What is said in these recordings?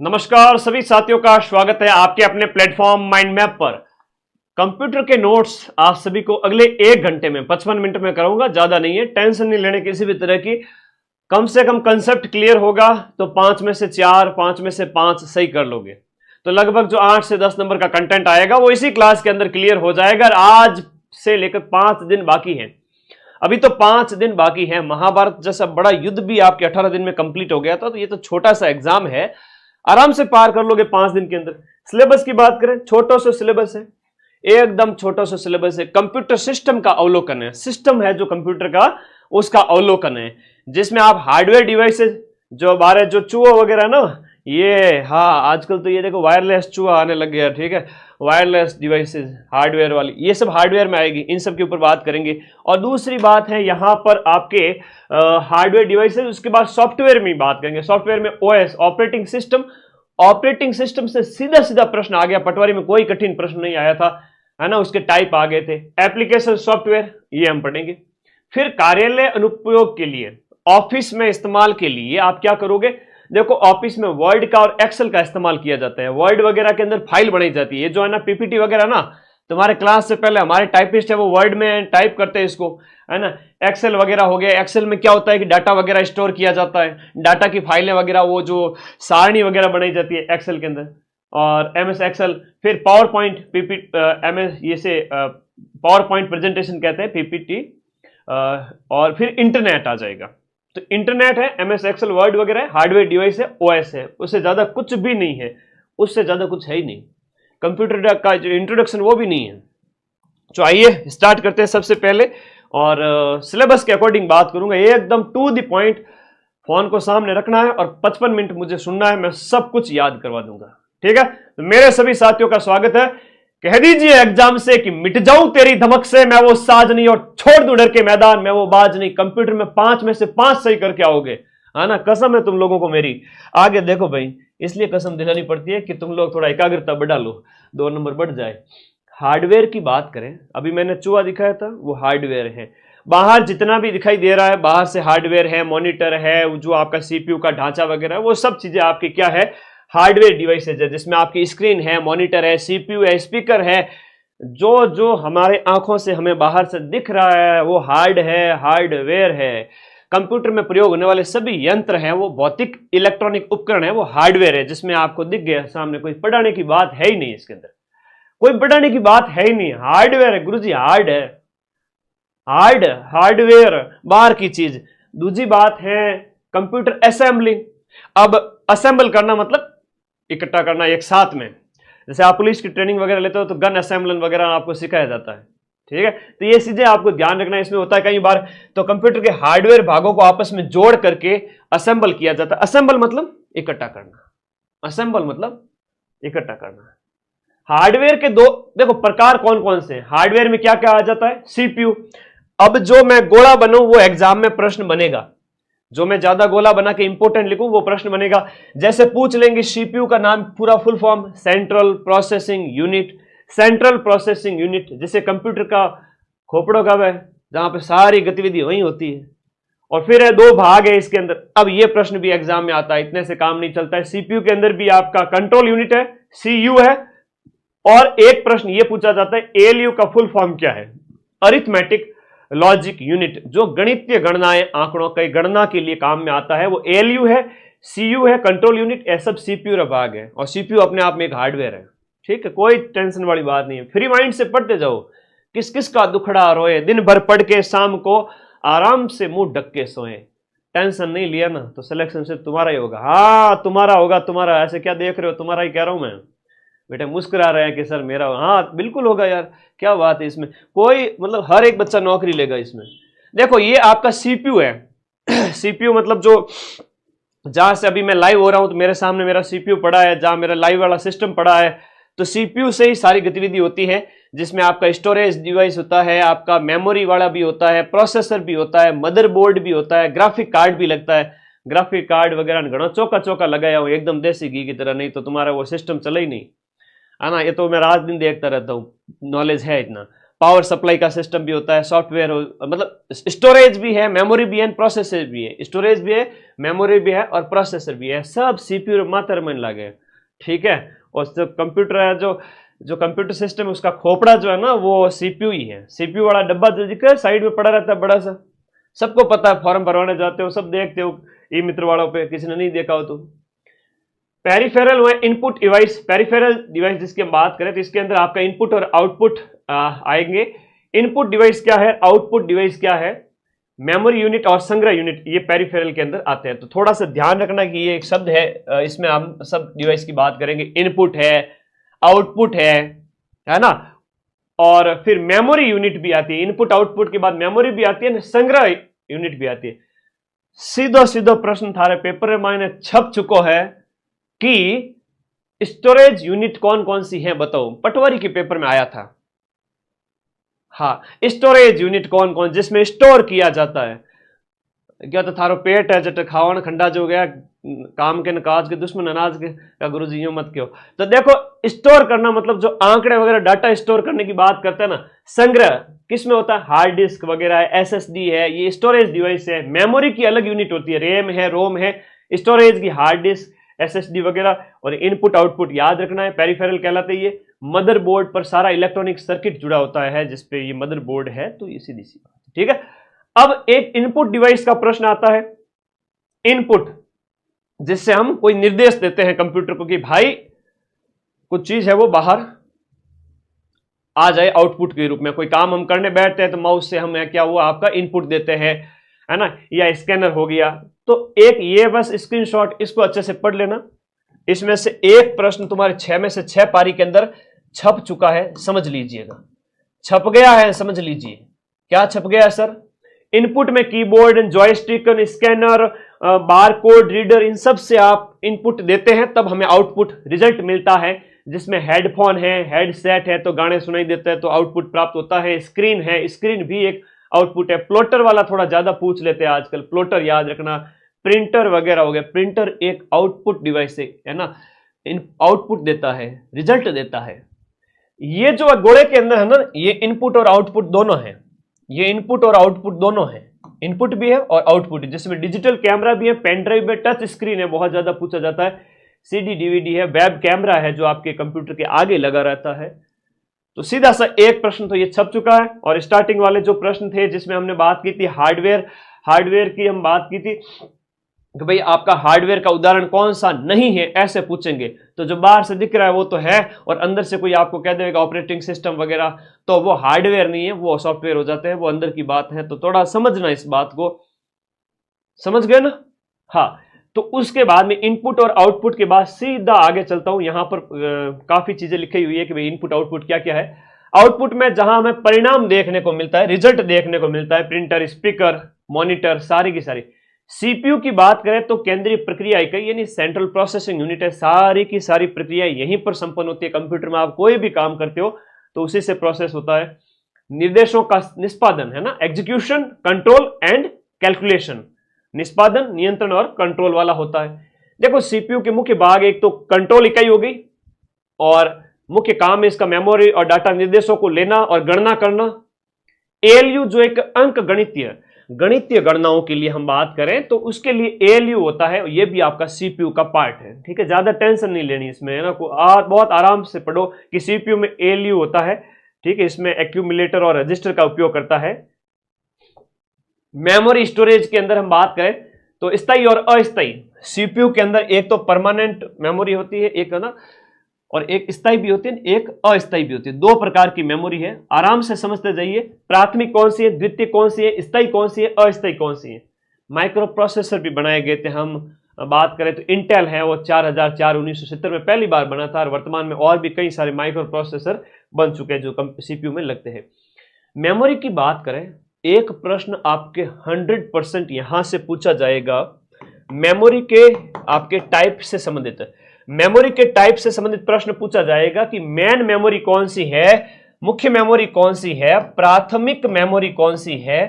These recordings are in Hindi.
नमस्कार सभी साथियों का स्वागत है आपके अपने प्लेटफॉर्म माइंड मैप पर। कंप्यूटर के नोट्स आप सभी को अगले 1 घंटे में 55 मिनट में कराऊंगा, ज्यादा नहीं है, टेंशन नहीं लेने किसी भी तरह की। कम से कम कंसेप्ट क्लियर होगा तो 5 में से 4, 5 में से 5 सही कर लोगे तो लगभग जो 8 से 10 नंबर का कंटेंट आएगा वो इसी क्लास के अंदर क्लियर हो जाएगा। आज से लेकर 5 दिन बाकी है, अभी तो 5 दिन बाकी है। महाभारत जैसा बड़ा युद्ध भी आपके 18 दिन में कंप्लीट हो गया था, तो ये तो छोटा सा एग्जाम है, आराम से पार कर लोगे 5 दिन के अंदर। सिलेबस की बात करें, छोटा सा सिलेबस है, एकदम छोटा सा सिलेबस है। कंप्यूटर सिस्टम का अवलोकन है, सिस्टम है जो कंप्यूटर का उसका अवलोकन है, जिसमें आप हार्डवेयर डिवाइसेस जो हमारे जो चूहा वगैरह ना, ये हाँ आजकल तो ये देखो वायरलेस चूहा आने लग गया, ठीक है, वायरलेस डिवाइसेस हार्डवेयर वाली, ये सब हार्डवेयर में आएगी, इन सब के ऊपर बात करेंगे। और दूसरी बात है यहाँ पर आपके हार्डवेयर डिवाइसेस, उसके बाद सॉफ्टवेयर में बात करेंगे। सॉफ्टवेयर में OS operating system, operating system से सीधा सीधा प्रश्न आ गया, पटवारी में कोई कठिन प्रश्न नहीं आया था, है ना, उसके टाइप आ गए थे। एप्लीकेशन सॉफ्टवेयर ये हम पढ़ेंगे। फिर कार्यालय अनुप्रयोग के लिए, ऑफिस में इस्तेमाल के लिए आप क्या करोगे, देखो ऑफिस में वर्ड का और एक्सेल का इस्तेमाल किया जाता है। वर्ड वगैरह के अंदर फाइल बनाई जाती है, ये जो है ना पीपीटी वगैरह ना, तुम्हारे क्लास से पहले हमारे टाइपिस्ट है वो वर्ड में टाइप करते हैं इसको, है ना। एक्सेल वगैरह हो गया, एक्सेल में क्या होता है कि डाटा वगैरह स्टोर किया जाता है, डाटा की फाइलें वगैरह, वो जो सारणी वगैरह बनाई जाती है एक्सेल के अंदर, और एमएस एक्सेल। फिर पावर पॉइंट पीपीटी, एमएस ये से पावर पॉइंट प्रेजेंटेशन कहते हैं पीपीटी, और फिर इंटरनेट आ जाएगा। तो इंटरनेट है, एमएस एक्सेल, वर्ड वगैरह है, हार्डवेयर डिवाइस है, ओएस है, उससे ज्यादा कुछ भी नहीं है, उससे ज्यादा कुछ है ही नहीं। कंप्यूटर का जो इंट्रोडक्शन वो भी नहीं है। तो आइए स्टार्ट करते हैं सबसे पहले, और सिलेबस के अकॉर्डिंग बात करूंगा, एकदम टू द पॉइंट। फोन को सामने रखना है और 55 मिनट मुझे सुनना है, मैं सब कुछ याद करवा दूंगा, ठीक है। तो मेरे सभी साथियों का स्वागत है। कह दीजिए एग्जाम से कि मिट जाऊं तेरी धमक से, मैं वो साज नहीं और छोड़ दूं डर के मैदान, मैं वो बाज नहीं। कंप्यूटर में 5 में से 5 सही करके आओगे, है ना, कसम है तुम लोगों को मेरी। आगे देखो भाई, इसलिए कसम दिलानी पड़ती है कि तुम लोग थोड़ा एकाग्रता बढ़ा लो, 2 नंबर बढ़ जाए। हार्डवेयर की बात करें, अभी मैंने चूहा दिखाया था, वो हार्डवेयर है। बाहर जितना भी दिखाई दे रहा है बाहर से हार्डवेयर है, मॉनिटर है, जो आपका सीपीयू का ढांचा वगैरह है, वो सब चीजें आपकी क्या है, हार्डवेयर डिवाइसेज है, जिसमें आपकी स्क्रीन है, मॉनिटर है, सीपीयू है, स्पीकर है। जो जो हमारे आंखों से हमें बाहर से दिख रहा है वो हार्ड है, हार्डवेयर है। कंप्यूटर में प्रयोग होने वाले सभी यंत्र हैं, वो भौतिक इलेक्ट्रॉनिक उपकरण है, वो हार्डवेयर है, जिसमें आपको दिख गया सामने, कोई पढ़ाने की बात है ही नहीं, इसके अंदर कोई पढ़ाने की बात है ही नहीं, हार्डवेयर है गुरुजी, हार्ड है, हार्डवेयर बाहर की चीज। दूसरी बात है कंप्यूटर असेंबलिंग। अब असेंबल करना मतलब इकट्ठा करना एक साथ में, जैसे आप पुलिस की ट्रेनिंग वगैरह लेते हो तो गन असेंबलिंग वगैरह आपको सिखाया जाता है, ठीक है। तो ये चीजें आपको ध्यान रखना है, इसमें होता है कई बार तो कंप्यूटर के हार्डवेयर भागों को आपस में जोड़ करके असेंबल किया जाता है। असेंबल मतलब इकट्ठा करना, असेंबल मतलब इकट्ठा करना। हार्डवेयर के दो देखो प्रकार कौन कौन से, हार्डवेयर में क्या क्या आ जाता है, सीपीयू। अब जो मैं गोला बनूं वो एग्जाम में प्रश्न बनेगा, जो मैं ज्यादा गोला बना के इंपोर्टेंट लिखूं वो प्रश्न बनेगा। जैसे पूछ लेंगे सीपीयू का नाम पूरा full form, central processing unit. Central processing unit जैसे कंप्यूटर का खोपड़ों का है, जहां पे सारी गतिविधि वहीं होती है। और फिर है 2 भाग है इसके अंदर, अब ये प्रश्न भी एग्जाम में आता है, इतने से काम नहीं चलता है। सीपीयू के अंदर भी आपका कंट्रोल यूनिट है, सीयू है, और एक प्रश्न ये पूछा जाता है एएलयू का फुल फॉर्म क्या है, अरिथमेटिक लॉजिक यूनिट, जो गणितीय गणनाएं, आंकड़ों की गणना के लिए काम में आता है, वो एएलयू है, सीयू है, कंट्रोल यूनिट, ये सब सीपीयू भाग है। और सीपीयू अपने आप में एक हार्डवेयर है, ठीक है, कोई टेंशन वाली बात नहीं है। फ्री माइंड से पढ़ते जाओ, किस किस का दुखड़ा रोए, दिन भर पढ़ के शाम को आराम से मुंह ढक के सोए। टेंशन नहीं लिया ना तो सिलेक्शन से तुम्हारा ही होगा, हाँ तुम्हारा होगा, तुम्हारा। ऐसे क्या देख रहे हो, तुम्हारा ही कह रहा हूं मैं। बेटे मुस्कुरा रहे हैं कि सर मेरा, हाँ बिल्कुल होगा यार, क्या बात है इसमें, कोई मतलब हर एक बच्चा नौकरी लेगा इसमें। देखो ये आपका सीपीयू है सीपीयू मतलब जो जहां से अभी मैं लाइव हो रहा हूं तो मेरे सामने मेरा सीपीयू पड़ा है, जहां मेरा लाइव वाला सिस्टम पड़ा है, तो सीपीयू से ही सारी गतिविधि होती है, जिसमें आपका स्टोरेज डिवाइस होता है, आपका मेमोरी वाला भी होता है, प्रोसेसर भी होता है, मदरबोर्ड भी होता है, ग्राफिक कार्ड भी लगता है। ग्राफिक कार्ड वगैरह घना चौका चौका लगाया हो एकदम देसी घी की तरह, नहीं तो तुम्हारा वो सिस्टम चला ही नहीं, है ना। ये तो मैं रात दिन देखता रहता हूँ, नॉलेज है इतना। पावर सप्लाई का सिस्टम भी होता है, सॉफ्टवेयर मतलब स्टोरेज भी है, मेमोरी भी है, प्रोसेसर भी है। स्टोरेज भी है, मेमोरी भी है और प्रोसेसर भी है, सब सीपीयू मात्र में लगे, ठीक है। और जो कंप्यूटर है, जो कंप्यूटर सिस्टम है, उसका खोपड़ा जो है ना वो सीपीयू ही है। सीपीयू वाला डब्बा जो दिखा साइड में पड़ा रहता है बड़ा सा, सबको पता है, फॉर्म भरवाने जाते हो सब देखते हो ई मित्र वालों पे, किसी ने नहीं देखा हो तो। पेरिफेरल व इनपुट डिवाइस, पेरिफेरल डिवाइस जिसकी हम बात करें तो इसके अंदर आपका इनपुट और आउटपुट आएंगे। इनपुट डिवाइस क्या है, आउटपुट डिवाइस क्या है, मेमोरी यूनिट और संग्रह यूनिट, ये पेरिफेरल के अंदर आते हैं। तो थोड़ा सा ध्यान रखना कि ये एक शब्द है, इसमें हम सब डिवाइस की बात करेंगे। इनपुट है, आउटपुट है ना, और फिर मेमोरी यूनिट भी आती है। इनपुट आउटपुट के बाद मेमोरी भी आती है, संग्रह यूनिट भी आती है। सीधो सीधो प्रश्न थारे पेपर में मैंने छप चुको है कि स्टोरेज यूनिट कौन कौन सी है बताओ, पटवारी के पेपर में आया था। हाँ, स्टोरेज यूनिट कौन कौन जिसमें स्टोर किया जाता है। क्या तो थारो पेट है जट खावन खंडा जो गया, काम के नकाज के दुश्मन अनाज के का गुरुजी यूं मत क्यों। तो देखो स्टोर करना मतलब जो आंकड़े वगैरह डाटा स्टोर करने की बात करते हैं ना, संग्रह किसमें होता है, हार्ड डिस्क वगैरह है, एसएसडी है, ये स्टोरेज डिवाइस है। मेमोरी की अलग यूनिट होती है, रैम है, रोम है, स्टोरेज की हार्ड डिस्क, एसएसडी वगैरह। और इनपुट आउटपुट याद रखना है, पेरिफेरल कहलाते हैं। ये मदरबोर्ड पर सारा इलेक्ट्रॉनिक सर्किट जुड़ा होता है जिसपे ये मदरबोर्ड है, तो ये सीधी सी बात, ठीक है। अब एक इनपुट डिवाइस का प्रश्न आता है। इनपुट जिससे हम कोई निर्देश देते हैं कंप्यूटर को कि भाई कुछ चीज है वो बाहर आ जाए आउटपुट के रूप में। कोई काम हम करने बैठते हैं तो माउस से हम क्या हुआ आपका इनपुट देते हैं, है ना, या स्कैनर हो गया। तो एक ये बस स्क्रीनशॉट, इसको अच्छे से पढ़ लेना। इसमें से एक प्रश्न तुम्हारे 6 में से 6 पारी के अंदर छप चुका है, समझ लीजिएगा। छप गया है, समझ लीजिए क्या छप गया है सर। इनपुट में keyboard, joystick, scanner, barcode reader, इन सब से आप इनपुट देते हैं, तब हमें आउटपुट रिजल्ट मिलता है। जिसमें हेडफोन है, हेडसेट है तो गाने सुनाई देते हैं तो आउटपुट प्राप्त होता है। स्क्रीन है, स्क्रीन भी एक आउटपुट है। प्लॉटर वाला थोड़ा ज्यादा पूछ लेते हैं आजकल, प्लॉटर याद रखना। प्रिंटर वगैरह हो गया, प्रिंटर एक आउटपुट डिवाइस है ना, आउटपुट देता है, रिजल्ट देता है। ये जो गोले के अंदर है ना, ये इनपुट और आउटपुट दोनों है। ये इनपुट और आउटपुट दोनों है, इनपुट भी है और आउटपुट, जिसमें डिजिटल कैमरा भी है, पेन ड्राइव में टच स्क्रीन है, बहुत ज्यादा पूछा जाता है, सीडी डीवीडी है, वेब कैमरा है जो आपके कंप्यूटर के आगे लगा रहता है। तो सीधा सा एक प्रश्न तो ये छप चुका है। और स्टार्टिंग वाले जो प्रश्न थे जिसमें हमने बात की थी हार्डवेयर की हम बात की थी कि भाई आपका हार्डवेयर का उदाहरण कौन सा नहीं है, ऐसे पूछेंगे। तो जो बाहर से दिख रहा है वो तो है, और अंदर से कोई आपको कह देगा ऑपरेटिंग सिस्टम वगैरह, तो वो हार्डवेयर नहीं है, वो सॉफ्टवेयर हो जाते हैं, वो अंदर की बात है। तो थोड़ा समझना इस बात को, समझ गए ना। हाँ, तो उसके बाद में इनपुट और आउटपुट के बाद सीधा आगे चलता हूं। यहां पर काफी चीजें लिखी हुई है कि भाई इनपुट आउटपुट क्या क्या है। आउटपुट में जहां हमें परिणाम देखने को मिलता है, रिजल्ट देखने को मिलता है, प्रिंटर, स्पीकर, मॉनिटर, सारी की सारी। सीपीयू की बात करें तो केंद्रीय प्रक्रिया इकाई यानी सेंट्रल प्रोसेसिंग यूनिट है। सारी की सारी प्रक्रिया यहीं पर संपन्न होती है। कंप्यूटर में आप कोई भी काम करते हो तो उसी से प्रोसेस होता है। निर्देशों का निष्पादन है ना, एग्जीक्यूशन, कंट्रोल एंड कैलकुलेशन। निष्पादन, नियंत्रण और कंट्रोल वाला होता है। देखो सीपीयू के मुख्य भाग, एक तो कंट्रोल इकाई हो गई, और मुख्य काम है इसका मेमोरी और डाटा निर्देशों को लेना और गणना करना। एएलयू जो एक अंक गणितीय गणनाओं के लिए हम बात करें तो उसके लिए एएलयू होता है, ये भी आपका सीपीयू का पार्ट है, ठीक है। ज्यादा टेंशन नहीं लेनी इसमें, है ना, बहुत आराम से पढ़ो कि सीपीयू में एएलयू होता है, ठीक है। इसमें एक्यूमुलेटर और रजिस्टर का उपयोग करता है। मेमोरी स्टोरेज के अंदर हम बात करें तो स्थायी और अस्थायी। सीपीयू के अंदर एक तो परमानेंट मेमोरी होती है, एक है ना, और एक स्थायी भी होती है, एक अस्थायी भी होती है। दो प्रकार की मेमोरी है, आराम से समझते जाइए। प्राथमिक कौन सी है, द्वितीय कौन सी है, स्थायी कौन सी है, अस्थायी कौन सी है। माइक्रो प्रोसेसर भी बनाए गए थे। हम बात करें तो इंटेल है, वो 4004 1970 में पहली बार बना था, और वर्तमान में और भी कई सारे माइक्रो प्रोसेसर बन चुके हैं जो सीपीयू में लगते हैं। मेमोरी की बात करें, एक प्रश्न आपके 100% यहां से पूछा जाएगा, मेमोरी के आपके टाइप से संबंधित है। मेमोरी के टाइप से संबंधित प्रश्न पूछा जाएगा कि मेन मेमोरी कौन सी है, मुख्य मेमोरी कौन सी है, प्राथमिक मेमोरी कौन सी है,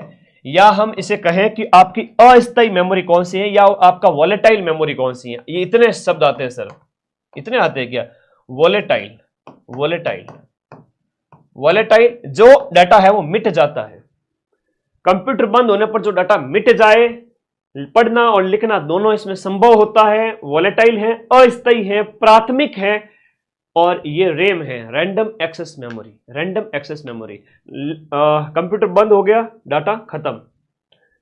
या हम इसे कहें कि आपकी अस्थायी मेमोरी कौन सी है, या आपका वोलेटाइल मेमोरी कौन सी है। ये इतने शब्द आते हैं सर, इतने आते हैं क्या। वोलेटाइल, वॉलेटाइल जो डाटा है वो मिट जाता है। कंप्यूटर बंद होने पर जो डाटा मिट जाए, पढ़ना और लिखना दोनों इसमें संभव होता है। वॉलेटाइल है, अस्थायी है, प्राथमिक है, और ये रैम है, random access memory. Random access memory, computer बंद हो गया, डाटा खत्म।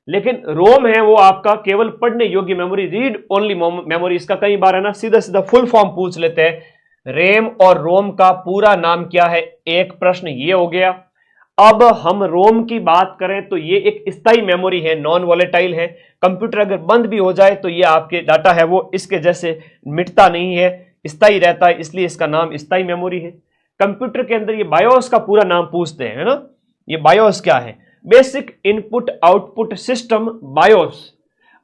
लेकिन रोम है वो आपका केवल पढ़ने योग्य मेमोरी, रीड ओनली मेमोरी। इसका कई बार है ना सीधा सीधा फुल फॉर्म पूछ लेते हैं, रैम और रोम का पूरा नाम क्या है, एक प्रश्न ये हो गया। अब हम रोम की बात करें तो ये एक स्थायी मेमोरी है, नॉन वॉलेटाइल है। कंप्यूटर अगर बंद भी हो जाए तो ये आपके डाटा है वो इसके जैसे मिटता नहीं है, स्थायी रहता है, इसलिए इसका नाम स्थायी मेमोरी है। कंप्यूटर के अंदर ये बायोस का पूरा नाम पूछते हैं, है ना। ये बायोस क्या है, basic input output system, BIOS.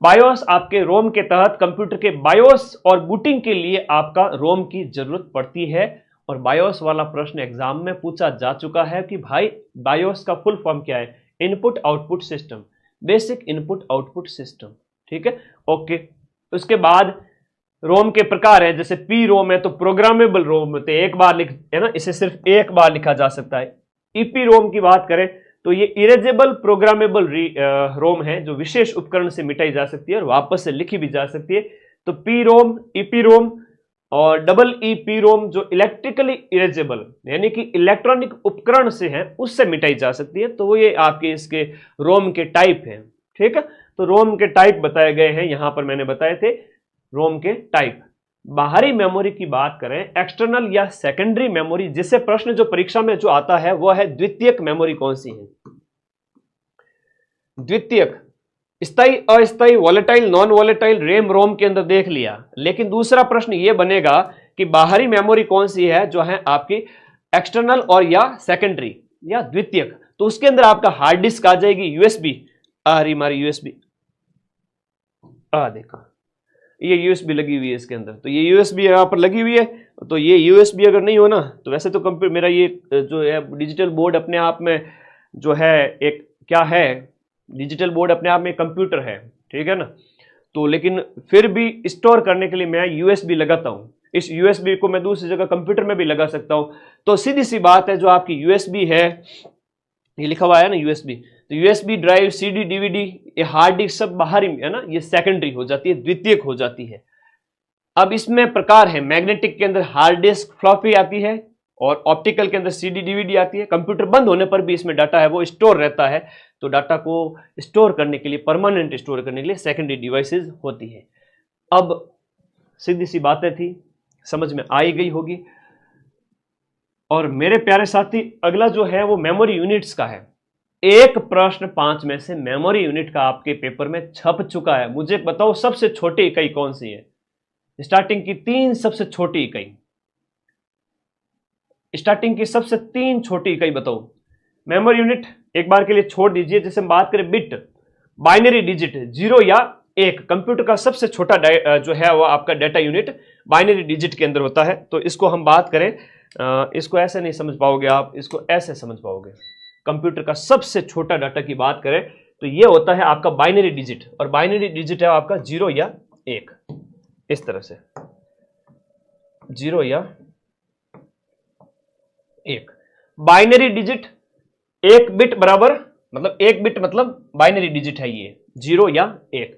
BIOS आपके रोम के तहत कंप्यूटर के बायोस और बूटिंग के लिए आपका रोम की जरूरत पड़ती है। और बायोस वाला प्रश्न एग्जाम में पूछा जा चुका है कि भाई बायोस का फुल फॉर्म क्या है, input output system, basic input output system. ठीक है, ओके। उसके बाद रोम के प्रकार है, जैसे पी रोम है तो प्रोग्रामेबल रोम होते हैं, एक बार लिख है ना, इसे सिर्फ एक बार लिखा जा सकता है। ईपी रोम की बात करें तो ये इरेजेबल प्रोग्रामेबल रोम है, जो विशेष उपकरण से मिटाई जा सकती है और वापस से लिखी भी जा सकती है। तो पी रोम, ईपी रोम और डबल ईपी रोम जो इलेक्ट्रिकली इरेजेबल यानी कि इलेक्ट्रॉनिक उपकरण से है उससे मिटाई जा सकती है। तो वो ये आपके इसके रोम के टाइप हैं। ठीक है, तो रोम के टाइप बताए गए हैं यहां पर, मैंने बताए थे रोम के टाइप। बाहरी मेमोरी की बात करें, एक्सटर्नल या सेकेंडरी मेमोरी, जिससे प्रश्न जो परीक्षा में जो आता है वह है द्वितीयक मेमोरी कौन सी है। द्वितीयक, स्थायी, अस्थायी, volatile, non volatile, RAM ROM के अंदर देख लिया। लेकिन दूसरा प्रश्न यह बनेगा कि बाहरी मेमोरी कौन सी है, जो है आपकी एक्सटर्नल और या सेकेंडरी या द्वितीयक। तो उसके अंदर आपका हार्ड डिस्क आ जाएगी, यूएसबी। आ रही हमारी यूएसबी, देखो ये यूएसबी लगी हुई है इसके अंदर। तो ये यूएसबी यहाँ पर लगी हुई है। तो ये यूएसबी अगर नहीं हो ना, तो वैसे तो कंप्यूटर मेरा ये जो है डिजिटल बोर्ड अपने आप में जो है एक क्या है, डिजिटल बोर्ड अपने आप में कंप्यूटर है, ठीक है ना। तो लेकिन फिर भी स्टोर करने के लिए मैं यूएसबी लगाता हूँ। इस यूएसबी को मैं दूसरी जगह कंप्यूटर में भी लगा सकता हूँ। तो सीधी सी बात है, जो आपकी यूएसबी है, ये लिखा हुआ है ना यूएसबी, तो यूएसबी ड्राइव, सीडी, डीवीडी, ये हार्ड डिस्क सब बाहरी है ना, ये सेकेंडरी हो जाती है, द्वितीयक हो जाती है। अब इसमें प्रकार है, मैग्नेटिक के अंदर हार्ड डिस्क, फ्लॉपी आती है, और ऑप्टिकल के अंदर सीडी, डीवीडी आती है। कंप्यूटर बंद होने पर भी इसमें डाटा है वो स्टोर रहता है। तो डाटा को स्टोर करने के लिए, परमानेंट स्टोर करने के लिए सेकेंडरी डिवाइसेस होती है। अब सीधी सी बातें थी, समझ में आई गई होगी। और मेरे प्यारे साथी, अगला जो है वो मेमोरी यूनिट्स का है। एक प्रश्न 5 में से मेमोरी यूनिट का आपके पेपर में छप चुका है। मुझे बताओ सबसे छोटी इकाई कौन सी है, स्टार्टिंग की 3 सबसे छोटी इकाई, स्टार्टिंग की सबसे 3 छोटी इकाई बताओ। मेमोरी यूनिट एक बार के लिए छोड़ दीजिए। जैसे हम बात करें बिट, बाइनरी डिजिट 0 या 1, कंप्यूटर का सबसे छोटा जो है वो आपका डाटा यूनिट बाइनरी डिजिट के अंदर होता है। तो इसको हम बात करें, इसको ऐसे नहीं समझ पाओगे आप, इसको ऐसे समझ पाओगे। कंप्यूटर का सबसे छोटा डाटा की बात करें तो ये होता है आपका बाइनरी डिजिट, और बाइनरी डिजिट है आपका 0 या 1, इस तरह से 0 या 1। बाइनरी डिजिट 1 बिट बराबर, मतलब 1 बिट मतलब बाइनरी डिजिट है ये, 0 या 1।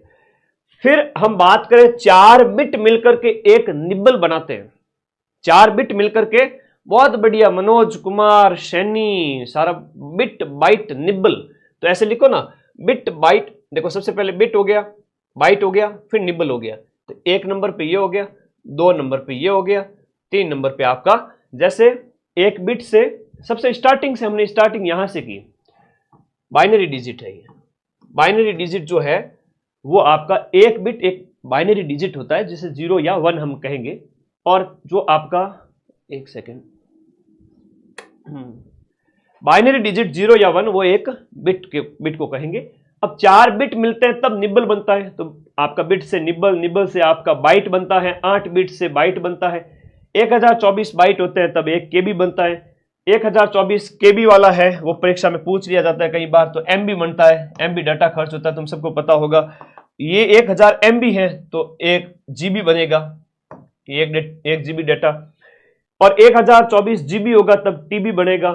फिर हम बात करें 4 बिट मिलकर के एक निब्बल बनाते हैं। 4 बिट मिलकर के, बहुत बढ़िया मनोज कुमार सैनी, सारा बिट बाइट निब्बल। तो ऐसे लिखो ना, बिट बाइट। देखो सबसे पहले बिट हो गया, बाइट हो गया, फिर निब्बल हो गया। तो 1 नंबर पे ये हो गया, 2 नंबर पे ये हो गया, 3 नंबर पे आपका, जैसे 1 बिट से सबसे स्टार्टिंग से हमने स्टार्टिंग यहां से की, बाइनरी डिजिट है ये। बाइनरी डिजिट जो है वो आपका 1 बिट एक बाइनरी डिजिट होता है, जिसे 0 या 1 हम कहेंगे। और जो आपका, एक सेकेंड, बाइनरी डिजिट 0 या 1 वो एक बिट को कहेंगे। अब 4 बिट मिलते हैं तब निब्बल बनता है। तो आपका बिट से निब्बल, निब्बल से आपका बाइट बनता है, 8 बिट से बाइट बनता है। 1024 बाइट होते हैं तब 1 केबी बनता है। 1024 केबी वाला है वो परीक्षा में पूछ लिया जाता है कई बार। तो एमबी बनता है, एमबी डाटा खर्च होता है, तुम सबको पता होगा। ये 1000 एमबी है तो 1 जीबी बनेगा, 1 जीबी डाटा। और 1024 जीबी होगा तब टीबी बनेगा।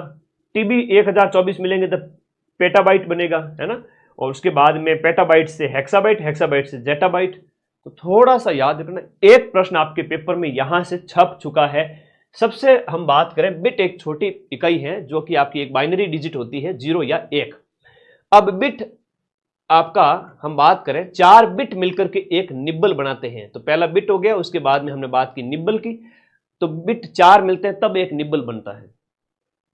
टीबी 1024 मिलेंगे तब पेटाबाइट बनेगा, है ना। और उसके बाद में पेटाबाइट से हेक्साबाइट, हेक्साबाइट से जेटाबाइट। तो थोड़ा सा याद रखना, एक प्रश्न आपके पेपर में यहां से छप चुका है। सबसे हम बात करें, बिट एक छोटी इकाई है जो कि आपकी एक बाइनरी डिजिट होती है, 0 या 1। अब बिट आपका हम बात करें 4 बिट मिलकर के एक निब्बल बनाते हैं। तो पहला बिट हो गया, उसके बाद में हमने बात की निब्बल की, तो बिट 4 मिलते हैं तब एक निब्बल बनता है,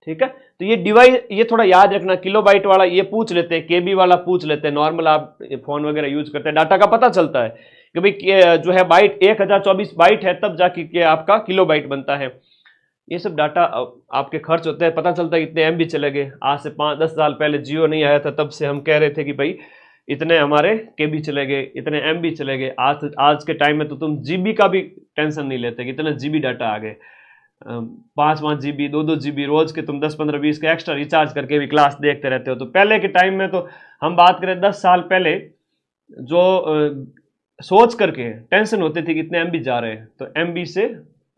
ठीक है। तो ये डिवाइस, ये थोड़ा याद रखना, किलोबाइट वाला ये पूछ लेते हैं, केबी वाला पूछ लेते हैं। नॉर्मल आप फोन वगैरह यूज करते हैं, डाटा का पता चलता है कि भाई जो है बाइट 1024 बाइट है तब जाके के आपका किलोबाइट बनता है। ये सब डाटा आपके खर्च होते हैं, पता चलता है कितने एमबी चले गए। आज से 5-10 साल पहले जियो नहीं आया था, तब से हम कह रहे थे कि भाई इतने हमारे केबी चले गए, इतने एमबी चले गए। आज के टाइम में तो तुम जीबी का भी टेंशन नहीं लेते, कितने जीबी डाटा आ गए। 5-5 जीबी, 2-2 जीबी रोज के तुम 10-15-20 के एक्स्ट्रा रिचार्ज करके भी क्लास देखते रहते हो। तो पहले के टाइम में तो हम बात करें 10 साल पहले, जो सोच करके टेंशन होती थी कितने एमबी जा रहे हैं, तो एमबी से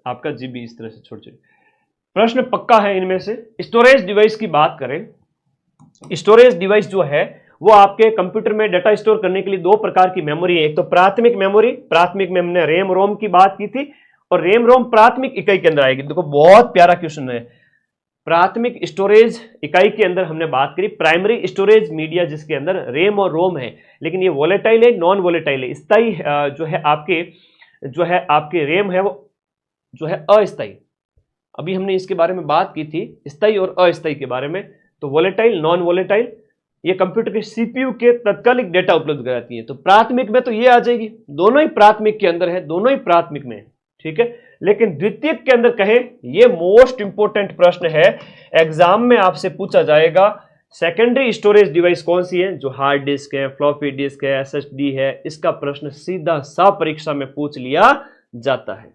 आपका जीबी इस तरह से छोटे छोटे प्रश्न पक्का है इनमें से। स्टोरेज डिवाइस की बात करें, स्टोरेज डिवाइस जो है वो आपके कंप्यूटर में डाटा स्टोर करने के लिए 2 प्रकार की मेमोरी है। एक तो प्राथमिक मेमोरी, प्राथमिक में हमने रैम रोम की बात की थी, और रैम रोम प्राथमिक इकाई के अंदर आएगी। देखो बहुत प्यारा क्वेश्चन है। प्राथमिक स्टोरेज इकाई के अंदर हमने बात करी प्राइमरी स्टोरेज मीडिया, जिसके अंदर रैम और रोम है, लेकिन ये वोलेटाइल है, नॉन वोलेटाइल है। स्थायी जो है आपके रैम है वो जो है अस्थायी। अभी हमने इसके बारे में बात की थी, स्थायी और अस्थायी के बारे में। तो वोलेटाइल, नॉन वोलेटाइल, ये कंप्यूटर के सीपीयू के तात्कालिक डेटा उपलब्ध कराती है। तो प्राथमिक में तो ये आ जाएगी, दोनों ही प्राथमिक के अंदर है, दोनों ही प्राथमिक में, ठीक है। लेकिन द्वितीयक के अंदर कहे, ये मोस्ट इंपोर्टेंट प्रश्न है, एग्जाम में आपसे पूछा जाएगा सेकेंडरी स्टोरेज डिवाइस कौन सी है, जो हार्ड डिस्क है, फ्लॉपी डिस्क है, एसएसडी है। इसका प्रश्न सीधा सा परीक्षा में पूछ लिया जाता है।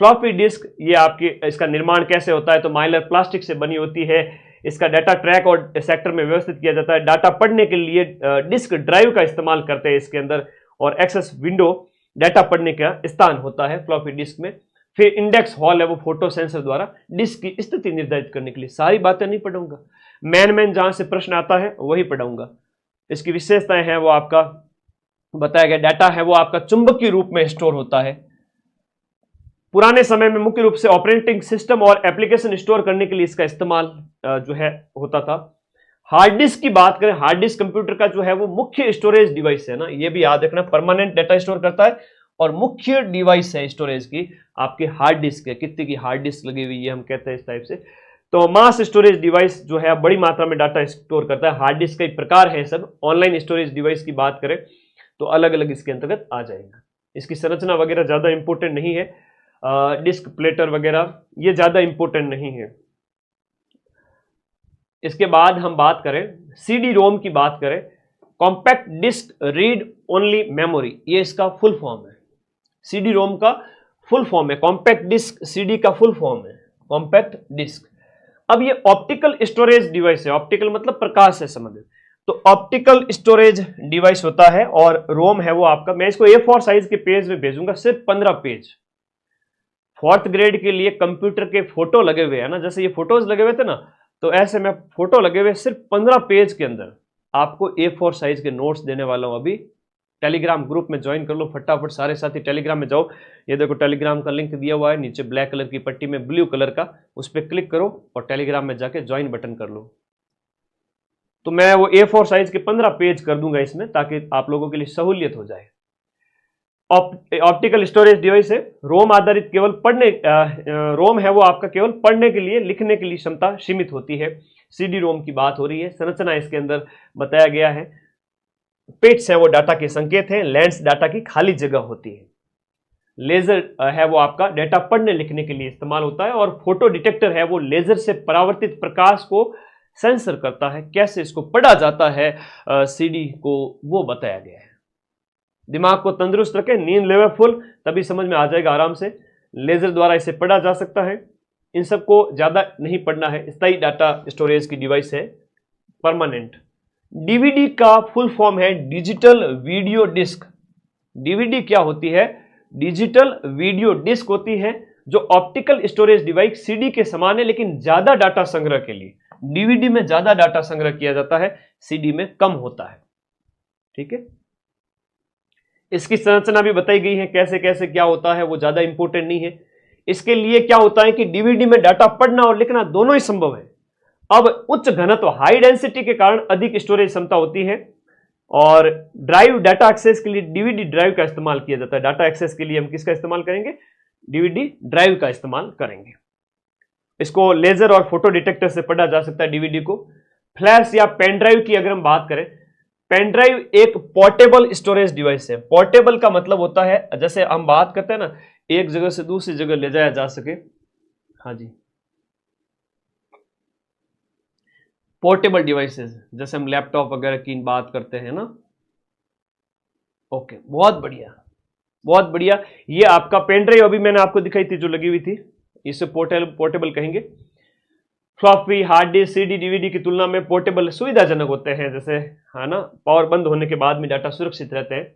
फ्लॉपी डिस्क, ये आपकी, इसका निर्माण कैसे होता है, तो माइलर प्लास्टिक से बनी होती है। इसका डाटा ट्रैक और सेक्टर में व्यवस्थित किया जाता है। डाटा पढ़ने के लिए डिस्क ड्राइव का इस्तेमाल करते हैं इसके अंदर, और एक्सेस विंडो डाटा पढ़ने का स्थान होता है फ्लॉपी डिस्क में। फिर इंडेक्स हॉल है, वो फोटो सेंसर द्वारा डिस्क की स्थिति निर्धारित करने के लिए। सारी बातें नहीं पढ़ाऊंगा, मैन जहां से प्रश्न आता है वही पढ़ाऊंगा। इसकी विशेषताएं हैं वो आपका बताया गया। डाटा है वो आपका चुंबकीय रूप में स्टोर होता है। पुराने समय में मुख्य रूप से ऑपरेटिंग सिस्टम और एप्लीकेशन स्टोर करने के लिए इसका इस्तेमाल जो है होता था। हार्ड डिस्क की बात करें, हार्ड डिस्क कंप्यूटर का जो है वो मुख्य स्टोरेज डिवाइस है ना, ये भी याद रखना, परमानेंट डाटा स्टोर करता है और मुख्य डिवाइस है स्टोरेज की आपके हार्ड डिस्क है। कितने की हार्ड डिस्क लगी हुई है हम कहते हैं इस टाइप से। तो मास स्टोरेज डिवाइस जो है बड़ी मात्रा में डाटा स्टोर करता है। हार्ड डिस्क का एक प्रकार है सब। ऑनलाइन स्टोरेज डिवाइस की बात करें तो अलग अलग इसके अंतर्गत आ जाएगा। इसकी संरचना वगैरह ज्यादा इंपॉर्टेंट नहीं है, डिस्क प्लेटर वगैरह ये ज्यादा इंपॉर्टेंट नहीं है। इसके बाद हम बात करें सीडी रोम की बात करें, compact disc read only memory, ये इसका फुल फॉर्म है। सीडी रोम का फुल फॉर्म है कॉम्पैक्ट डिस्क, सीडी का फुल फॉर्म है कॉम्पैक्ट डिस्क। अब ये ऑप्टिकल स्टोरेज डिवाइस है, ऑप्टिकल मतलब प्रकाश से संबंधित, तो ऑप्टिकल स्टोरेज डिवाइस होता है। और रोम है वो आपका, मैं इसको A4 साइज के पेज में भेजूंगा, सिर्फ 15 पेज। 4th ग्रेड के लिए कंप्यूटर के फोटो लगे हुए हैं ना, जैसे ये फोटोज लगे हुए थे ना, तो ऐसे में फोटो लगे हुए सिर्फ 15 पेज के अंदर आपको A4 साइज के नोट्स देने वाला हूं। अभी टेलीग्राम ग्रुप में ज्वाइन कर लो फटाफट, सारे साथी टेलीग्राम में जाओ। ये देखो टेलीग्राम का लिंक दिया हुआ है नीचे ब्लैक कलर की पट्टी में ब्लू कलर का, उस पर क्लिक करो और टेलीग्राम में जाके ज्वाइन बटन कर लो। तो मैं वो A4 साइज के 15 पेज कर दूंगा इसमें, ताकि आप लोगों के लिए सहूलियत हो जाए। ऑप्टिकल स्टोरेज डिवाइस है, रोम आधारित, केवल पढ़ने, रोम है वो आपका केवल पढ़ने के लिए, लिखने के लिए क्षमता सीमित होती है। सीडी रोम की बात हो रही है। संरचना इसके अंदर बताया गया है। पिट्स है वो डाटा के संकेत हैं, लेंस डाटा की खाली जगह होती है। लेजर है वो आपका डाटा पढ़ने लिखने के लिए इस्तेमाल होता है। और फोटो डिटेक्टर है वो लेजर से परावर्तित प्रकाश को सेंसर करता है। कैसे इसको पढ़ा जाता है सीडी को, वो बताया गया है। दिमाग को तंदुरुस्त रखें, नींद लेवे फुल, तभी समझ में आ जाएगा आराम से। लेजर द्वारा इसे पढ़ा जा सकता है। इन सबको ज्यादा नहीं पढ़ना है। स्थायी डाटा स्टोरेज की डिवाइस है, परमानेंट। डीवीडी का फुल फॉर्म है डिजिटल वीडियो डिस्क। डीवीडी क्या होती है? डिजिटल वीडियो डिस्क होती है। जो ऑप्टिकल स्टोरेज डिवाइस सीडी के समान है, लेकिन ज्यादा डाटा संग्रह के लिए। डीवीडी में ज्यादा डाटा संग्रह किया जाता है, सीडी में कम होता है। ठीक है, इसकी संरचना भी बताई गई है, कैसे कैसे क्या होता है, वो ज्यादा इंपॉर्टेंट नहीं है। इसके लिए क्या होता है कि डीवीडी में डाटा पढ़ना और लिखना दोनों ही संभव है। अब उच्च घनत्व हाई डेंसिटी के कारण अधिक स्टोरेज क्षमता होती है, और ड्राइव डाटा एक्सेस के लिए डीवीडी ड्राइव का इस्तेमाल किया जाता है। डाटा एक्सेस के लिए हम किसका इस्तेमाल करेंगे? डीवीडी ड्राइव का इस्तेमाल करेंगे। इसको लेजर और फोटो डिटेक्टर से पढ़ा जा सकता है डीवीडी को। फ्लैश या पेन ड्राइव की अगर हम बात करें, पेन ड्राइव एक पोर्टेबल स्टोरेज डिवाइस है। पोर्टेबल का मतलब होता है, जैसे हम बात करते हैं ना, एक जगह से दूसरी जगह ले जाया जा सके। हाँ जी, पोर्टेबल डिवाइसेस, जैसे हम लैपटॉप वगैरह की बात करते हैं ना। ओके, बहुत बढ़िया बहुत बढ़िया। ये आपका पेन ड्राइव अभी मैंने आपको दिखाई थी जो लगी हुई थी, इसे पोर्टेबल कहेंगे। Floppy, hard disk, CD, DVD की तुलना में पोर्टेबल सुविधाजनक होते हैं, जैसे है ना, पावर बंद होने के बाद में डाटा सुरक्षित रहते हैं।